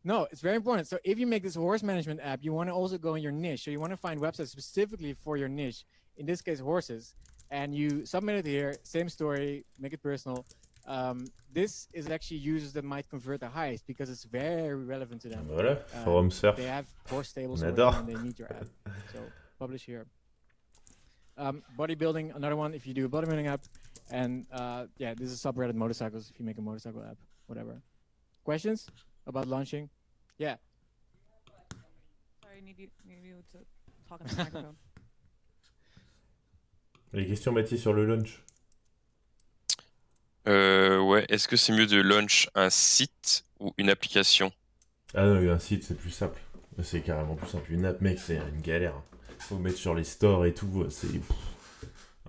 No, it's very important. So if you make this horse management app, you want to also go in your niche. So you want to find websites specifically for your niche. In this case, horses. And you submit it here, same story, make it personal. This is actually users that might convert the highest because it's very relevant to them. Voilà, forum surf. They have horse stables On or adore. whatever, and they need your app. So publish here. Bodybuilding, another one if you do a bodybuilding app. And yeah, this is subreddit motorcycles if you make a motorcycle app, whatever. Questions about launching? Yeah. Sorry, I need you to talk on the microphone. Les questions, Matthys, sur le launch. Ouais, est-ce que c'est mieux de launch un site ou une application? Ah non, un site, c'est plus simple. C'est carrément plus simple. Une app, mec, c'est une galère. Faut mettre sur les stores et tout. C'est...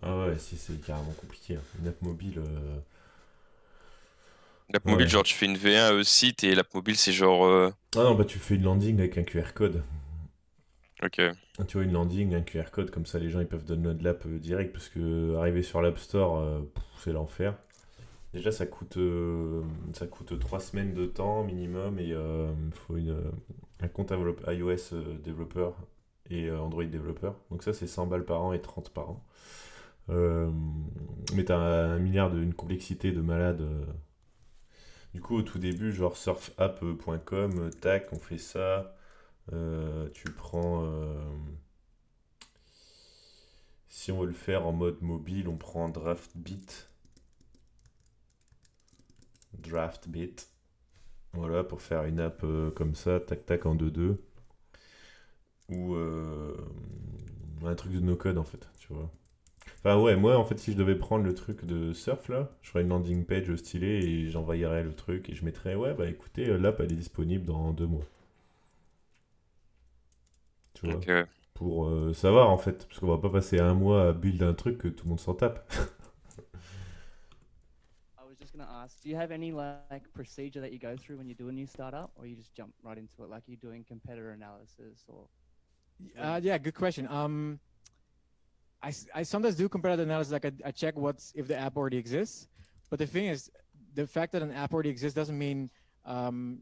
Ah ouais, si, c'est carrément compliqué. Une app mobile... L'app mobile, Ouais. genre tu fais une V1 au site et l'app mobile, c'est genre... Ah non, bah tu fais une landing avec un QR code. Ok. Tu vois, une landing, un QR code, comme ça les gens ils peuvent download l'app direct, parce que arriver sur l'App Store, c'est l'enfer. Déjà ça coûte 3 semaines de temps minimum, et il faut un compte iOS développeur et Android développeur. Donc ça c'est 100 balles par an et 30 par an. Mais t'as une complexité de malade. Du coup au tout début, genre surfapp.com, tac, on fait ça. Tu prends... si on veut le faire en mode mobile, on prend Draftbit. Voilà, pour faire une app comme ça, tac tac en 2.2. Ou un truc de no-code en fait, tu vois. Enfin ouais, moi en fait si je devais prendre le truc de surf là, je ferais une landing page stylée et j'envoyerais le truc et je mettrais ouais bah écoutez, l'app elle est disponible dans 2 mois. Tu vois, Ok. pour, savoir en fait, parce qu'on va pas passer un mois à build un truc que tout le monde s'en tape. gonna ask, do you have any like procedure that you go through when you do a new startup, or you just jump right into it, like you're doing competitor analysis or? Yeah, good question. I sometimes do competitive analysis. Like I check if the app already exists. But the thing is, the fact that an app already exists doesn't mean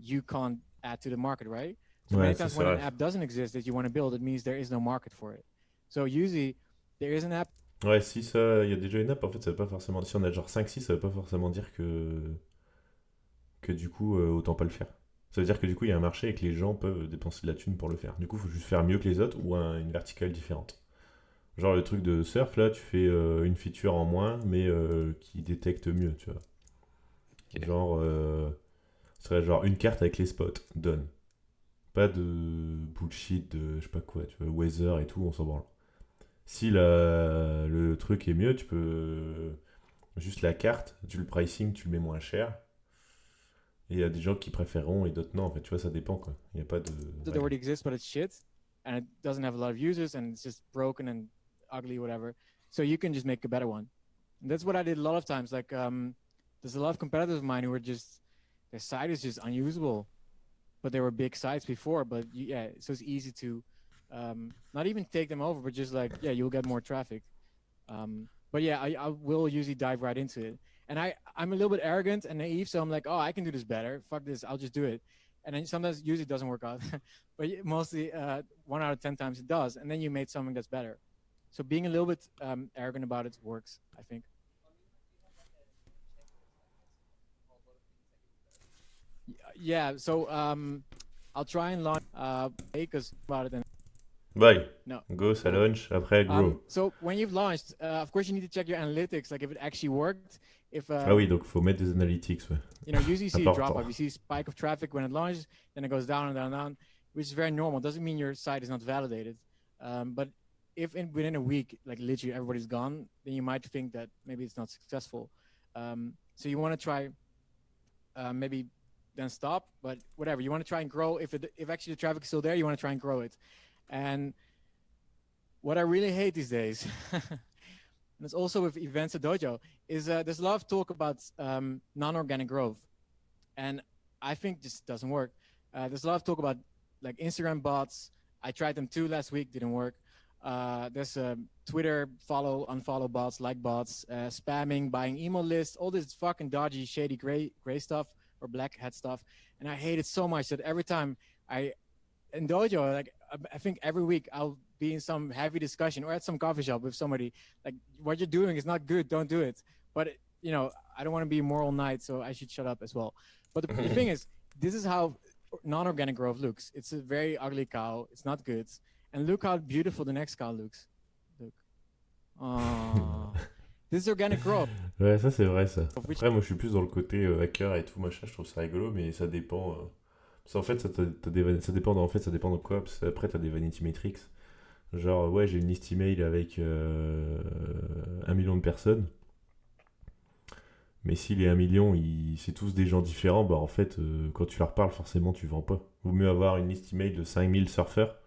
you can't add to the market, right? So many times when an app doesn't exist that you want to build, it means there is no market for it. So usually there is an app. Ouais, si ça, il y a déjà une app, en fait, ça veut pas forcément. Si on a genre 5-6, ça veut pas forcément dire que du coup, autant pas le faire. Ça veut dire que du coup, il y a un marché et que les gens peuvent dépenser de la thune pour le faire. Du coup, il faut juste faire mieux que les autres ou une verticale différente. Genre le truc de surf, là, tu fais une feature en moins, mais qui détecte mieux, tu vois. Ok. Genre, ce serait genre une carte avec les spots, done. Pas de bullshit de je sais pas quoi, tu vois, weather et tout, on s'en branle. Si le truc est mieux, tu peux juste la carte, le pricing, tu le mets moins cher. Et il y a des gens qui préféreront et d'autres non, en fait, tu vois, ça dépend quoi. Il n'y a pas de. That already exists, but it's shit, and it doesn't have a lot of users, and it's just broken and ugly, whatever. So you can just make a better one. And that's what I did a lot of times. Like, there's a lot of competitors of mine who are just their site is just unusable, but they were big sites before. But yeah, so it's easy to not even take them over, but just like you'll get more traffic. But yeah, I will usually dive right into it. And I'm a little bit arrogant and naive, so I'm like, oh, I can do this better. Fuck this, I'll just do it. And then sometimes usually it doesn't work out, but mostly 1 out of 10 times it does. And then you made something that's better. So being a little bit arrogant about it works, I think. Yeah, so I'll try and launch because about it. Bye. No. Go, ça launch, après grow. So when you've launched, of course you need to check your analytics, like if it actually worked. If Ah oui, donc faut mettre des analytics, ouais. you know, usually you see a drop Important. off. You see a spike of traffic when it launches, then it goes down and down and down, which is very normal. Doesn't mean your site is not validated. But if within a week, like literally everybody's gone, then you might think that maybe it's not successful. So you want to try, maybe then stop, but whatever. You want to try and grow. If actually the traffic is still there, you want to try and grow it. And what I really hate these days, and it's also with events at Dojo, is there's a lot of talk about non-organic growth. And I think this doesn't work. There's a lot of talk about like Instagram bots. I tried them too last week, didn't work. There's Twitter follow, unfollow bots, like bots, spamming, buying email lists, all this fucking dodgy, shady gray stuff or black hat stuff. And I hate it so much that every time in Dojo, like I think every week I'll be in some heavy discussion or at some coffee shop with somebody, like what you're doing is not good, don't do it. But you know, I don't want to be a moral knight, so I should shut up as well. But the thing is, this is how non-organic growth looks. It's a very ugly cow. It's not good. And look how beautiful the next cow looks. Look. Oh. This is organic growth. Ouais, ça c'est vrai ça. Après, moi je suis plus dans le côté hacker et tout, machin, je trouve ça rigolo, mais ça dépend. Parce qu'en fait, ça dépend de quoi. Parce qu'après, t'as des vanity metrics. Genre, ouais, j'ai une liste email avec 1 million de personnes. Mais si les 1 million, c'est tous des gens différents, bah en fait, quand tu leur parles, forcément, tu vends pas. Vaut mieux avoir une liste email de 5000 surfeurs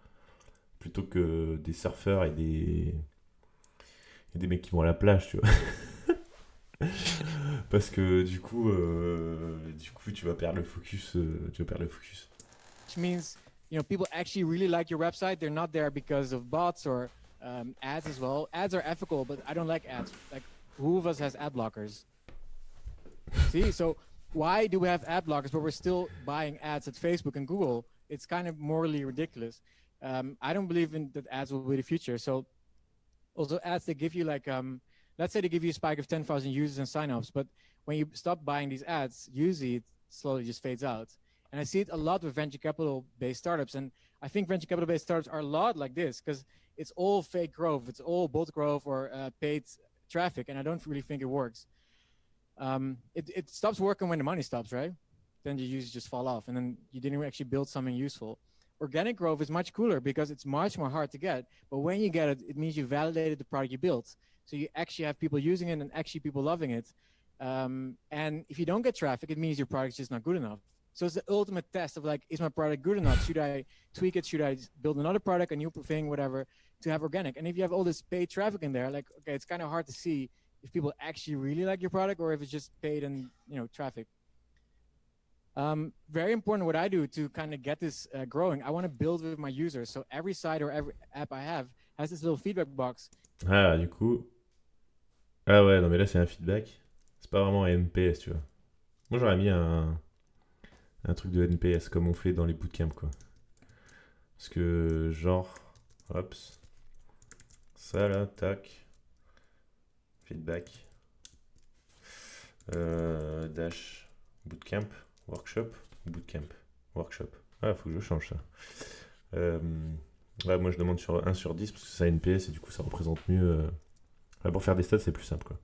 plutôt que des surfeurs et des mecs qui vont à la plage, tu vois. Parce que du coup, tu vas perdre le focus. Which means, you know, people actually really like your website. They're not there because of bots or ads as well. Ads are ethical, but I don't like ads. Like, who of us has ad blockers? See, so why do we have ad blockers, but we're still buying ads at Facebook and Google? It's kind of morally ridiculous. I don't believe in that ads will be the future. So also ads, they give you like, let's say they give you a spike of 10,000 users and signups, but when you stop buying these ads, usually it slowly just fades out. And I see it a lot with venture capital-based startups. And I think venture capital-based startups are a lot like this because it's all fake growth. It's all bot growth or paid traffic. And I don't really think it works. It stops working when the money stops, right? Then your users just fall off and then you didn't actually build something useful. Organic growth is much cooler because it's much more hard to get. But when you get it, it means you validated the product you built. So you actually have people using it and actually people loving it. And if you don't get traffic, it means your product's just not good enough. So it's the ultimate test of like, is my product good enough? Should I tweak it? Should I build another product, a new thing, whatever, to have organic? And if you have all this paid traffic in there, like, okay, it's kind of hard to see if people actually really like your product or if it's just paid and traffic. Very important what I do to kind of get this growing. I want to build with my users. So every site or every app I have has this little feedback box. Ah, du coup. Ah ouais, non, mais là, c'est un feedback. C'est pas vraiment un NPS, tu vois. Moi, j'aurais mis un truc de NPS comme on fait dans les bootcamps, quoi. Parce que, genre, hop, ça là, tac, feedback, dash, bootcamp, workshop, bootcamp, workshop. Ah, faut que je change ça. Ouais, moi je demande sur 1 sur 10 parce que ça a NPS et du coup ça représente mieux. Pour faire des stats, c'est plus simple, quoi.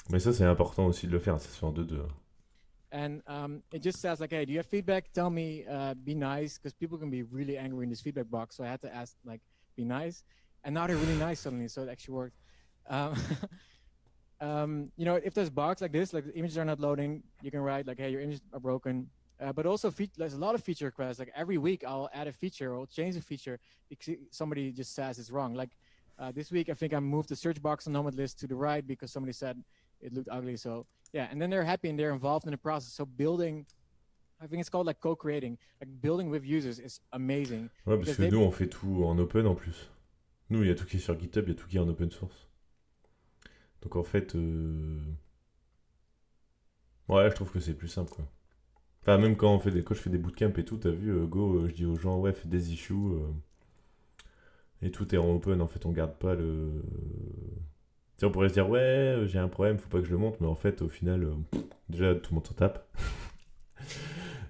Mais ça, c'est important aussi de le faire, ça se fait en 2-2. And it just says like, hey, do you have feedback? Tell me, be nice, because people can be really angry in this feedback box. So I had to ask, like, be nice. And now they're really nice suddenly, so it actually worked. If there's bugs like this, like the images are not loading, you can write like, hey, your images are broken. But also, there's a lot of feature requests. Like every week, I'll add a feature or I'll change a feature because somebody just says it's wrong. Like this week, I think I moved the search box on Nomad list to the right because somebody said it looked ugly. So yeah, and then they're happy and they're involved in the process. So building, I think it's called like co-creating. Like building with users is amazing. Ouais, parce que nous, on fait tout en open en plus. Nous, il y a tout qui est sur GitHub, il y a tout qui est en open source. Donc en fait, ouais, je trouve que c'est plus simple, quoi. Enfin, même quand je fais des bootcamps et tout, t'as vu, je dis aux gens, ouais, fais des issues, et tout est en open, en fait, on garde pas le... Tu sais, on pourrait se dire, ouais, j'ai un problème, faut pas que je le montre, mais en fait, au final, déjà, tout le monde s'en tape.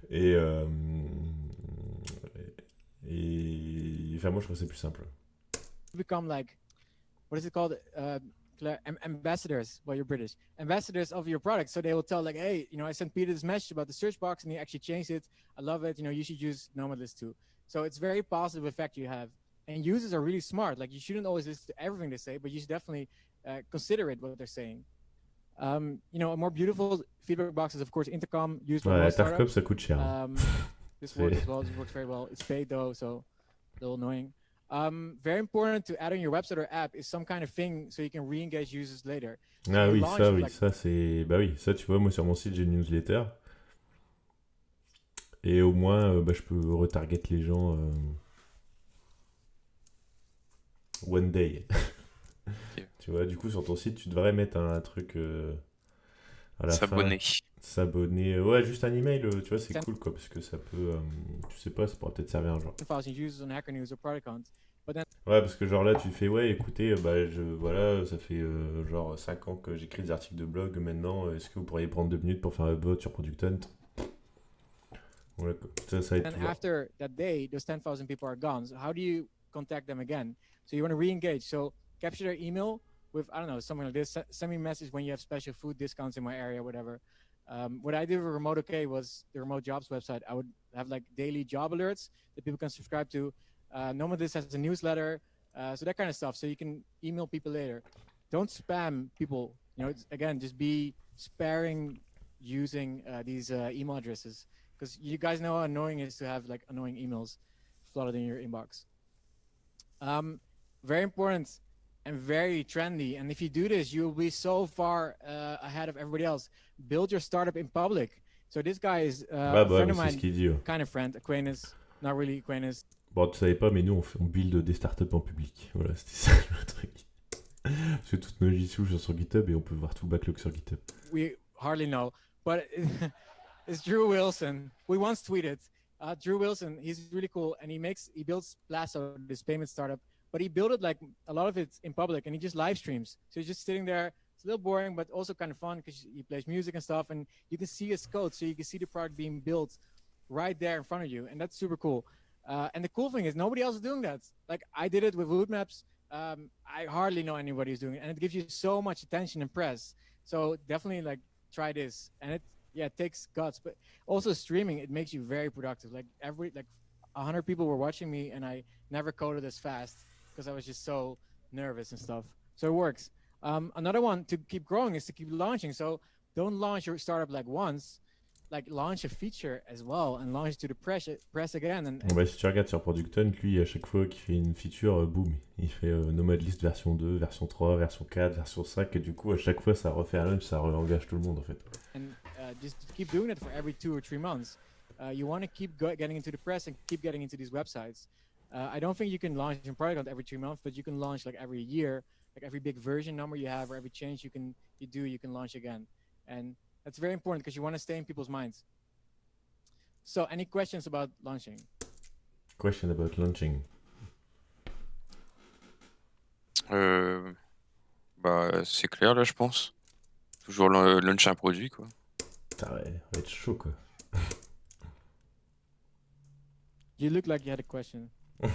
et enfin, moi, je trouve que c'est plus simple. Become like, what is it called? Ambassadors. Well, you're British. Ambassadors of your product. So they will tell like, hey, I sent Peter this message about the search box and he actually changed it. I love it. You should use Nomad list too. So it's very positive effect you have. And users are really smart. Like you shouldn't always listen to everything they say, but you should definitely consider it what they're saying. A more beautiful feedback box is of course Intercom used by most Intercom, startups. ça coûte cher. This works as well. This works very well. It's paid though, so a little annoying. Very important to add on your website or app is some kind of thing so you can re-engage users later. Ah oui, ça c'est... Bah oui, ça tu vois, moi sur mon site j'ai une newsletter. Et au moins, je peux retarget les gens one day. Okay. Tu vois, du coup sur ton site tu devrais mettre un truc à la S'abonner. fin. S'abonner. Ouais, juste un email, tu vois, c'est cool, quoi, parce que ça peut... tu sais pas, ça pourra peut-être servir un jour. Ouais, parce que genre là, tu fais, ouais, écoutez, voilà, ça fait genre 5 ans que j'écris des articles de blog, maintenant, est-ce que vous pourriez prendre 2 minutes pour faire un bot sur Product Hunt? Voilà, ça va être And after that day, those 10,000 people are gone. So how do you contact them again? So you want to re-engage. So capture their email with, I don't know, something like this. Send me a message when you have special food discounts in my area, whatever. What I did with Remote OK was the remote jobs website. I would have like daily job alerts that people can subscribe to. Nomad.list has a newsletter, so that kind of stuff. So you can email people later. Don't spam people. Again, just be sparing using these email addresses because you guys know how annoying it is to have like annoying emails flooded in your inbox. Very important and very trendy. And if you do this, you'll be so far ahead of everybody else. Build your startup in public. So this guy is a friend of mine, kind of friend, acquaintance, not really acquaintance. Bon, tu savais pas, mais nous, on build des startups en public. Voilà, c'était ça le truc. Parce que toutes nos issues sont sur GitHub et on peut voir tout le backlog sur GitHub. We hardly know, but it's Drew Wilson. We once tweeted. Drew Wilson, he's really cool, and he builds Plasso, this payment startup, but he built it like a lot of it in public, and he just live streams. So he's just sitting there. It's a little boring, but also kind of fun because he plays music and stuff, and you can see his code, so you can see the product being built right there in front of you, and that's super cool. And the cool thing is nobody else is doing that. Like I did it with Root Maps. I hardly know anybody who's doing it, and it gives you so much attention and press. So definitely like try this, and it takes guts, but also streaming, it makes you very productive. Like 100 people were watching me, and I never coded as fast because I was just so nervous and stuff. So it works. Another one to keep growing is to keep launching. So don't launch your startup like once. like launch a feature as well and launch it to the press again. And Bon, bah, si tu regardes sur Producton, lui, à chaque fois qu'il fait une feature, boum, il fait Nomad List version 2, version 3, version 4, version 5, et du coup, à chaque fois, ça refait un launch, ça re-engage tout le monde, en fait. just keep doing it for every 2 or 3 months. You want to keep getting into the press and keep getting into these websites. I don't think you can launch a product every 3 months, but you can launch like every year, like every big version number you have or every change you can launch again. And that's very important because you want to stay in people's minds. So, any questions about launching? Question about launching. Bah, c'est clair là, je pense. Toujours launcher un produit, quoi. Putain, ouais, ça va être chaud, quoi. You look like you had a question. Ah,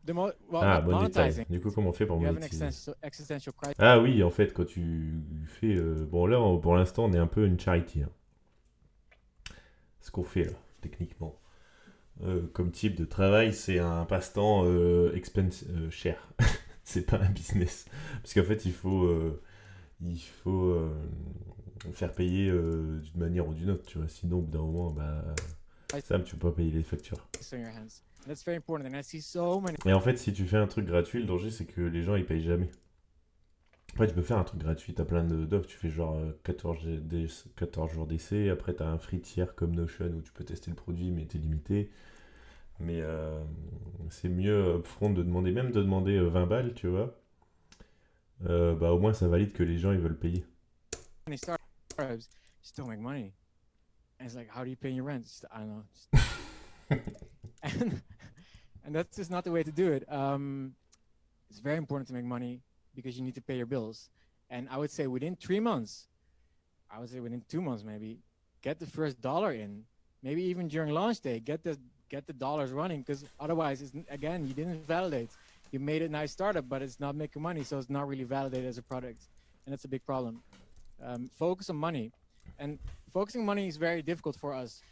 Monetize. monetizing. Du coup, comment on fait pour You have an monétiser? existential crisis. Ah oui, en fait, quand tu fais... Bon, là, pour l'instant, on est un peu une charity. Hein. Ce qu'on fait, là, techniquement. Comme type de travail, c'est un passe-temps cher. C'est pas un business. Parce qu'en fait, il faut faire payer d'une manière ou d'une autre, tu vois. Sinon, au bout d'un moment, Sam, tu peux pas payer les factures. In your hands. And that's very important. And I see so many. Et en fait, si tu fais un truc gratuit, le danger, c'est que les gens, ils payent jamais. Après, tu peux faire un truc gratuit, t'as plein d'offres, tu fais genre 14 jours d'essai, après t'as un free tier comme Notion où tu peux tester le produit, mais t'es limité. Mais c'est mieux upfront de demander 20 balles, tu vois. Au moins, ça valide que les gens, ils veulent payer. Many startups just don't make money. And it's like, how do you pay your rent? Just, I don't know. And that's just not the way to do it. It's very important to make money because you need to pay your bills. And I would say within 3 months, I would say within 2 months maybe, get the first dollar in. Maybe even during launch day, get the dollars running, because otherwise, again, you didn't validate. You made a nice startup, but it's not making money, so it's not really validated as a product. And that's a big problem. Focus on money. And focusing on money is very difficult for us.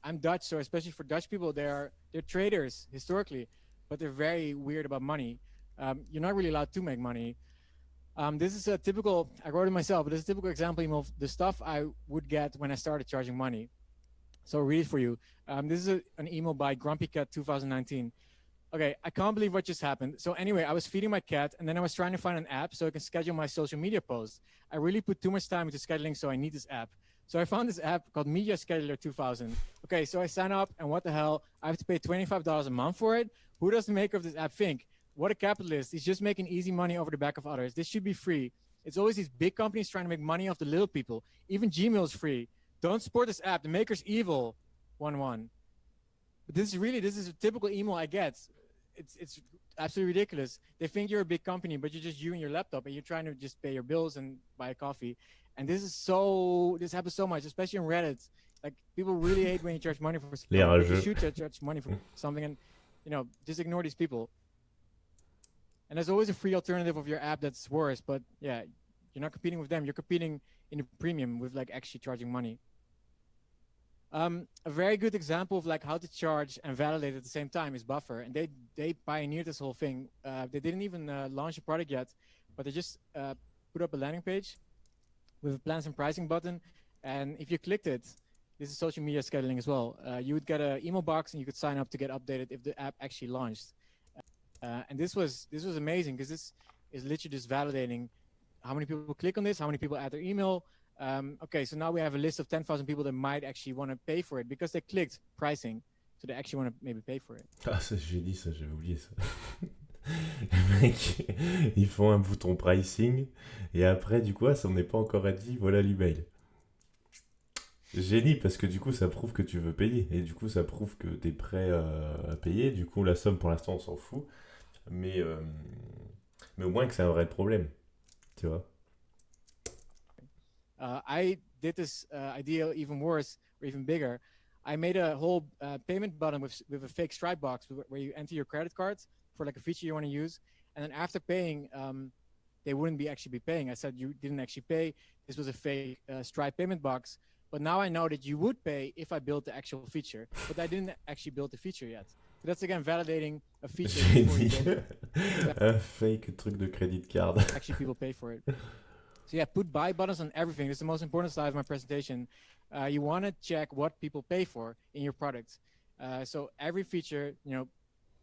I'm Dutch, so especially for Dutch people, they're traders historically, but they're very weird about money. You're not really allowed to make money. This is a typical, I wrote it myself, but this is a typical example of the stuff I would get when I started charging money. So I'll read it for you. This is an email by Grumpy Cat 2019. Okay, I can't believe what just happened. So anyway, I was feeding my cat and then I was trying to find an app so I can schedule my social media posts. I really put too much time into scheduling, so I need this app. So I found this app called Media Scheduler 2000. Okay, so I sign up and what the hell? I have to pay $25 a month for it? Who does the maker of this app think? What a capitalist. He's just making easy money over the back of others. This should be free. It's always these big companies trying to make money off the little people. Even Gmail is free. Don't support this app. The maker's evil. 1-1. But this is a typical email I get. It's absolutely ridiculous. They think you're a big company, but you're just you and your laptop and you're trying to just pay your bills and buy a coffee. And this happens so much, especially on Reddit. Like, people really hate when you charge money for something. You should charge money for something, and just ignore these people. And there's always a free alternative of your app that's worse, but yeah, you're not competing with them. You're competing in a premium with like actually charging money. A very good example of like how to charge and validate at the same time is Buffer, and they pioneered this whole thing. They didn't even launch a product yet, but they just put up a landing page with a plans and pricing button, and if you clicked it, this is social media scheduling as well. You would get an email box, and you could sign up to get updated if the app actually launched. And this was amazing because this is literally just validating how many people click on this, how many people add their email. Okay, so now we have a list of 10,000 people that might actually want to pay for it because they clicked pricing, so they actually want to maybe pay for it. Ah, ça, j'ai dit ça, j'avais oublié ça. Les mecs, ils font un bouton pricing et après, du coup, ça on n'est pas encore dit, voilà l'email. Génie, parce que du coup, ça prouve que tu veux payer et du coup, ça prouve que tu es prêt à payer. Du coup, la somme pour l'instant, on s'en fout, mais au moins que c'est un vrai problème, tu vois. I did this idea even worse or even bigger. I made a whole payment button with a fake Stripe box where you enter your credit cards for like a feature you want to use, and then after paying, they wouldn't actually be paying. I said you didn't actually pay. This was a fake Stripe payment box, but now I know that you would pay if I built the actual feature, but I didn't actually build the feature yet. So that's again validating a feature. J'ai dit un fake truc de credit card. Actually, people pay for it. So yeah, put buy buttons on everything. This is the most important slide of my presentation. You want to check what people pay for in your product. So every feature,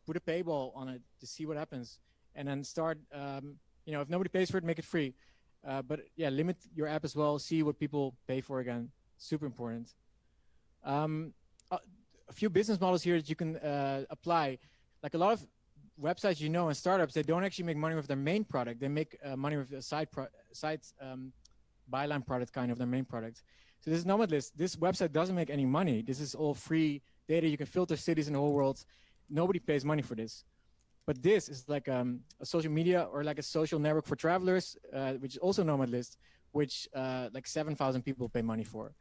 put a paywall on it to see what happens, and then start. If nobody pays for it, make it free. But yeah, limit your app as well. See what people pay for again. Super important. A few business models here that you can apply. Like a lot of websites, and startups, they don't actually make money with their main product. They make money with the side byline product, kind of their main product. So this is Nomadlist. This website doesn't make any money. This is all free data. You can filter cities in the whole world. Nobody pays money for this. But this is like a social media or like a social network for travelers, which is also Nomadlist, which like 7,000 people pay money for.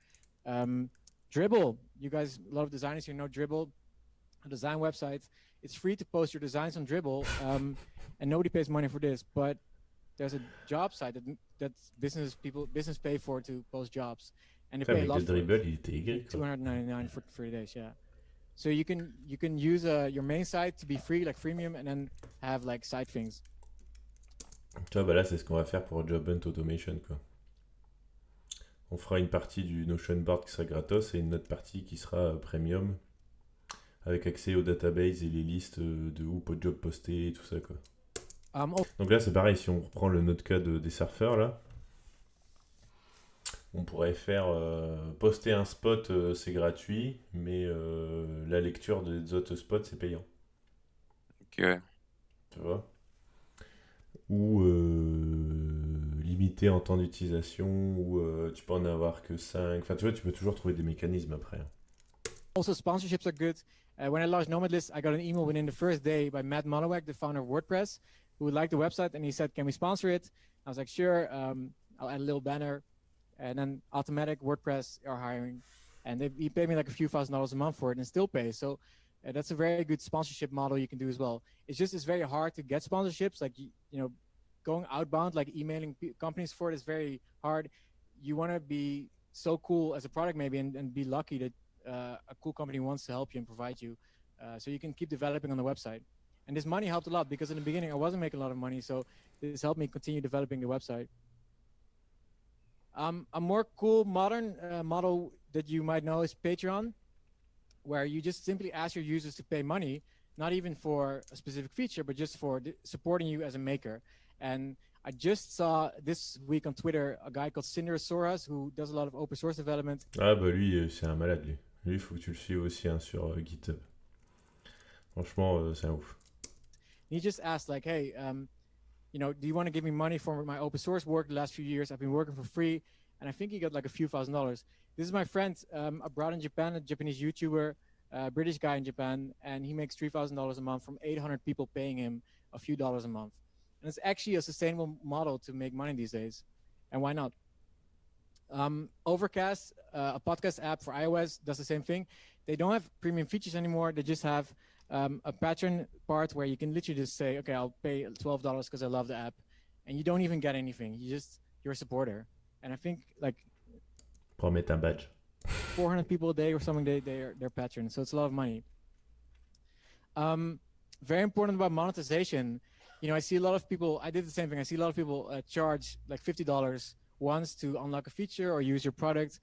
Dribbble, you guys, a lot of designers here know Dribbble, a design website. It's free to post your designs on Dribbble, and nobody pays money for this. But there's a job site that business pay for to post jobs, and they pay a lot for it. $299 for 3 days, yeah. So you can use your main site to be free, like freemium, and then have like side things. Tu vois, bah là, c'est ce qu'on va faire pour Job Hunt Automation, quoi. On fera une partie du Notion Board qui sera gratos et une autre partie qui sera premium, avec accès aux databases et les listes de où peut job poster et tout ça, quoi. Donc là, c'est pareil, si on reprend le notre cas des surfeurs, là, on pourrait faire poster un spot, c'est gratuit, mais la lecture des autres spots, c'est payant. Ok. Tu vois? Ou limité en temps d'utilisation, ou tu peux en avoir que 5. Enfin, tu vois, tu peux toujours trouver des mécanismes après. Also, sponsorships are good. When I launched Nomadlist, I got an email within the first day by Matt Mullenweg, the founder of WordPress, who liked the website, and he said, "Can we sponsor it?" I was like, "Sure." I'll add a little banner, and then automatic WordPress are hiring, and he paid me like a few $1,000s a month for it, and still pays. So that's a very good sponsorship model you can do as well. It's very hard to get sponsorships, like going outbound, like emailing companies for it is very hard. You want to be so cool as a product maybe, and be lucky that a cool company wants to help you and provide you, so you can keep developing on the website. And this money helped a lot, because in the beginning I wasn't making a lot of money, so this helped me continue developing the website. A more cool modern model that you might know is Patreon, where you just simply ask your users to pay money, not even for a specific feature, but just for supporting you as a maker. And I just saw this week on Twitter a guy called Cinder Soras, who does a lot of open source development. Ah bah lui, c'est un malade, lui. Lui, il faut que tu le suives aussi sur GitHub. Franchement, c'est un ouf. He just asked, like, hey, do you want to give me money for my open source work the last few years? I've been working for free, and I think he got like a few $1,000s. This is my friend abroad in Japan, a Japanese YouTuber, British guy in Japan, and he makes $3,000 a month from 800 people paying him a few dollars a month. And it's actually a sustainable model to make money these days. And why not? Overcast, a podcast app for iOS, does the same thing. They don't have premium features anymore. They just have a patron part where you can literally just say, okay, I'll pay $12 because I love the app. And you don't even get anything. You're a supporter. And I think like Promet un badge. 400 people a day or something, they're patrons. So it's a lot of money. Very important about monetization. I see a lot of people, I did the same thing. I see a lot of people charge like $50 once to unlock a feature or use your product,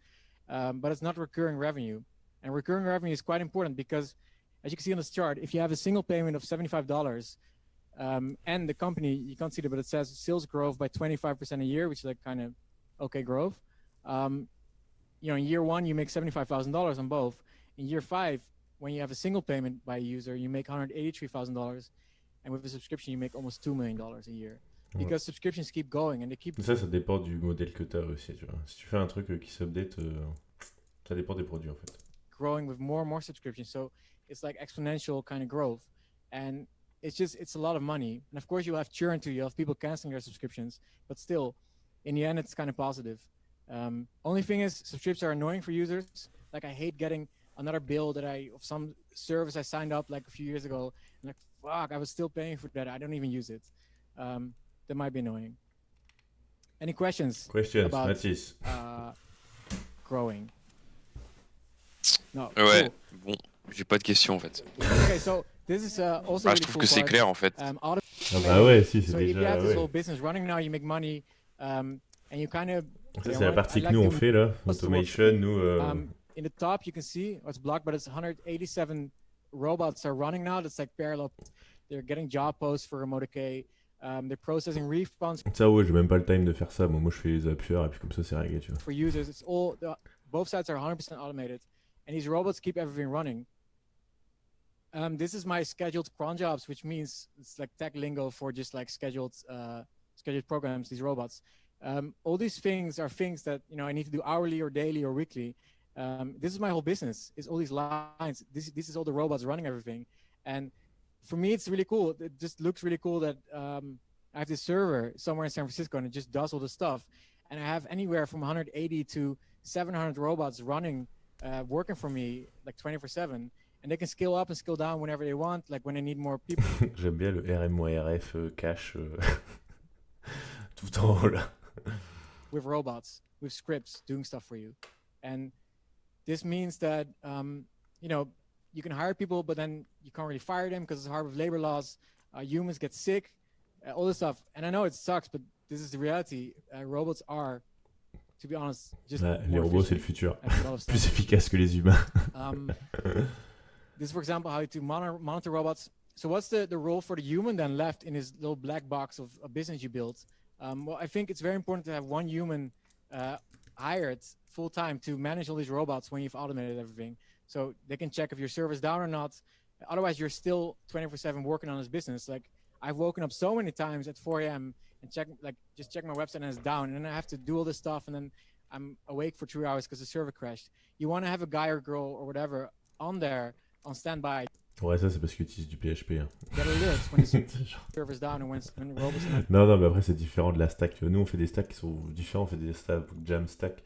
but it's not recurring revenue. And recurring revenue is quite important because, as you can see on this chart, if you have a single payment of $75, and the company, you can't see it, but it says sales growth by 25% a year, which is like kind of okay growth. In year one, you make $75,000 on both. In year 5, when you have a single payment by a user, you make $183,000. And with a subscription, you make almost $2 million a year. Because subscriptions keep going and they keep... Ça dépend du modèle que tu as aussi, tu vois. Si tu fais un truc qui s'update, ça dépend des produits, en fait. Growing with more and more subscriptions. So it's like exponential kind of growth. And it's a lot of money. And of course, you have churn too. You have people canceling their subscriptions. But still, in the end, it's kind of positive. Only thing is, subscriptions are annoying for users. Like, I hate getting another bill of some service I signed up like a few years ago. And like, fuck, I was still paying for that. I don't even use it. That might be annoying. Any questions? About, Matthys. Growing. No. Ouais, Cool. bon, j'ai pas de questions en fait. Okay, so this is also Ah, really je trouve cool que c'est part. clair en fait. Ah bah ouais, si, c'est So if you déjà... have this Ouais. whole business running now, you make money. and you kind of. Ça, c'est la partie que nous on fait là. Automation, nous. In the top, you can see it's blocked, but it's 187 robots are running now. That's like parallel. They're getting job posts for Monetize. They're processing response Ça, ouais, j'ai même pas le time de faire ça. Moi, je fais les Zapier et puis comme ça, c'est réglé, tu vois. for users. It's all both sides are 100% automated, and these robots keep everything running. This is my scheduled cron jobs, which means it's like tech lingo for just like scheduled programs. These robots. All these things are things that I need to do hourly or daily or weekly. This is my whole business. It's all these lines. This is all the robots running everything, and for me, it's really cool. It just looks really cool that I have this server somewhere in San Francisco and it just does all the stuff. And I have anywhere from 180 to 700 robots running, working for me like 24/7. And they can scale up and scale down whenever they want, like when they need more people. J'aime bien le RMORF cache tout en haut là. With robots, with scripts, doing stuff for you. And this means that, you can hire people, but then you can't really fire them because it's hard with labor laws. Humans get sick, all this stuff. And I know it sucks, but this is the reality. Robots are, to be honest, just Les more robots, c'est le efficient futur. at a lot of Plus stuff. efficace que les humains. This is, for example, how to monitor robots. So what's the role for the human then left in this little black box of a business you built? Well, I think it's very important to have one human hired full-time to manage all these robots when you've automated everything. So they can check if your server's down or not. Otherwise, you're still 24/7 working on this business. Like I've woken up so many times at 4 a.m. and just check my website and it's down, and then I have to do all this stuff, and then I'm awake for 3 hours because the server crashed. You want to have a guy or girl or whatever on there on standby. Ouais, ça c'est parce que tu utilises du PHP. Hein. Get alerts when the server's down and when the robots are not. Non, mais après c'est différent de la stack. Nous on fait des stacks qui sont différents, on fait des stacks jam stack.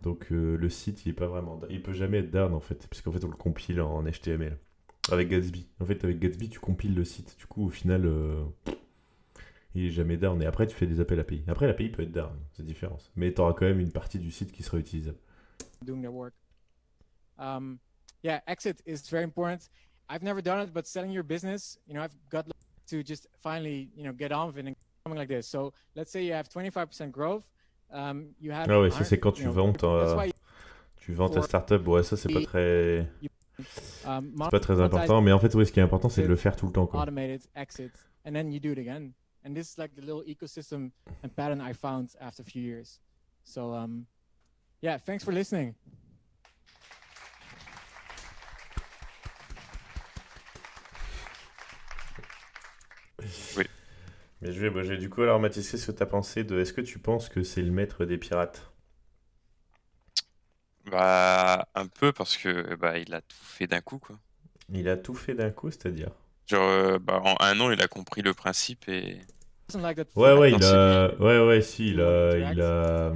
Donc le site il est pas vraiment, il peut jamais être down en fait, puisqu'en fait on le compile en HTML avec Gatsby. En fait avec Gatsby tu compiles le site, du coup au final il est jamais down. Et après tu fais des appels API. Après l'API peut être down, c'est différent. Mais tu auras quand même une partie du site qui sera utilisable. Doing their work. Exit is very important. I've never done it, but selling your business, I've got to just finally, get on with it and something like this. So let's say you have 25% growth. You have Ah ouais, ça c'est quand tu vends ta startup. Ouais, ça c'est pas très important. Mais en fait, oui, ce qui est important, c'est de le faire tout le temps, quoi. Automated exit, and then you do it again. And this is like the little ecosystem and pattern I found after a few years. So, thanks for listening. Oui. Mais du coup, alors Matthys, qu'est-ce que tu as pensé de... Est-ce que tu penses que c'est le maître des pirates? Bah, un peu parce que il a tout fait d'un coup, quoi. Il a tout fait d'un coup, c'est-à-dire? Genre, en un an, il a compris le principe et. Ouais, Non, il a... Ouais, si, il a...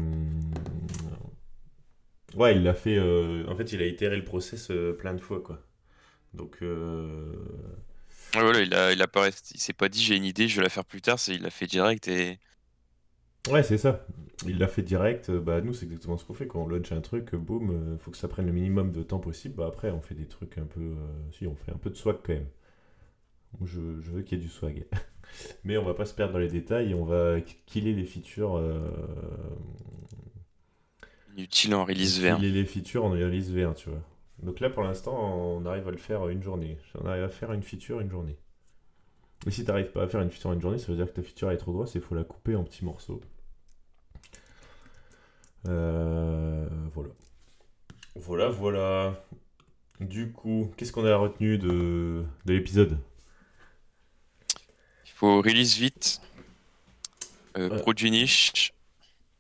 Ouais, il l'a fait... En fait, il a itéré le process plein de fois, quoi. Donc... Ouais, voilà, il s'est pas dit j'ai une idée, je vais la faire plus tard, il l'a fait direct et. Ouais, c'est ça. Il l'a fait direct. Nous, c'est exactement ce qu'on fait. Quand on launch un truc, boum, faut que ça prenne le minimum de temps possible. Après, on fait des trucs un peu... Si, on fait un peu de swag quand même. Je veux qu'il y ait du swag. Mais on va pas se perdre dans les détails. On va killer les features... Inutile en release V1. Killer les features en release V1, tu vois. Donc là, pour l'instant, on arrive à le faire une journée. On arrive à faire une feature une journée. Et si tu n'arrives pas à faire une feature une journée, ça veut dire que ta feature est trop grosse et il faut la couper en petits morceaux. Voilà. Du coup, qu'est-ce qu'on a retenu de l'épisode? Il faut release vite, produit niche.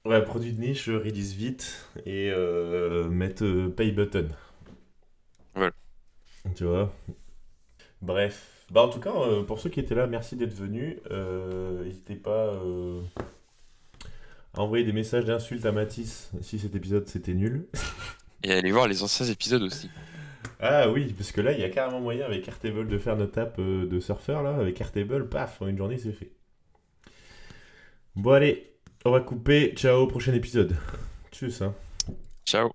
Ouais, produit de niche, release vite et mettre pay button. Voilà. Tu vois. Bref. En tout cas, pour ceux qui étaient là, merci d'être venus. N'hésitez pas à envoyer des messages d'insultes à Matthys si cet épisode c'était nul. Et allez voir les anciens épisodes aussi. Ah oui, parce que là, il y a carrément moyen avec Airtable de faire notre app de surfeur là. Avec Airtable, paf, en une journée c'est fait. Bon allez, on va couper. Ciao, prochain épisode. Tchuss hein. Ciao.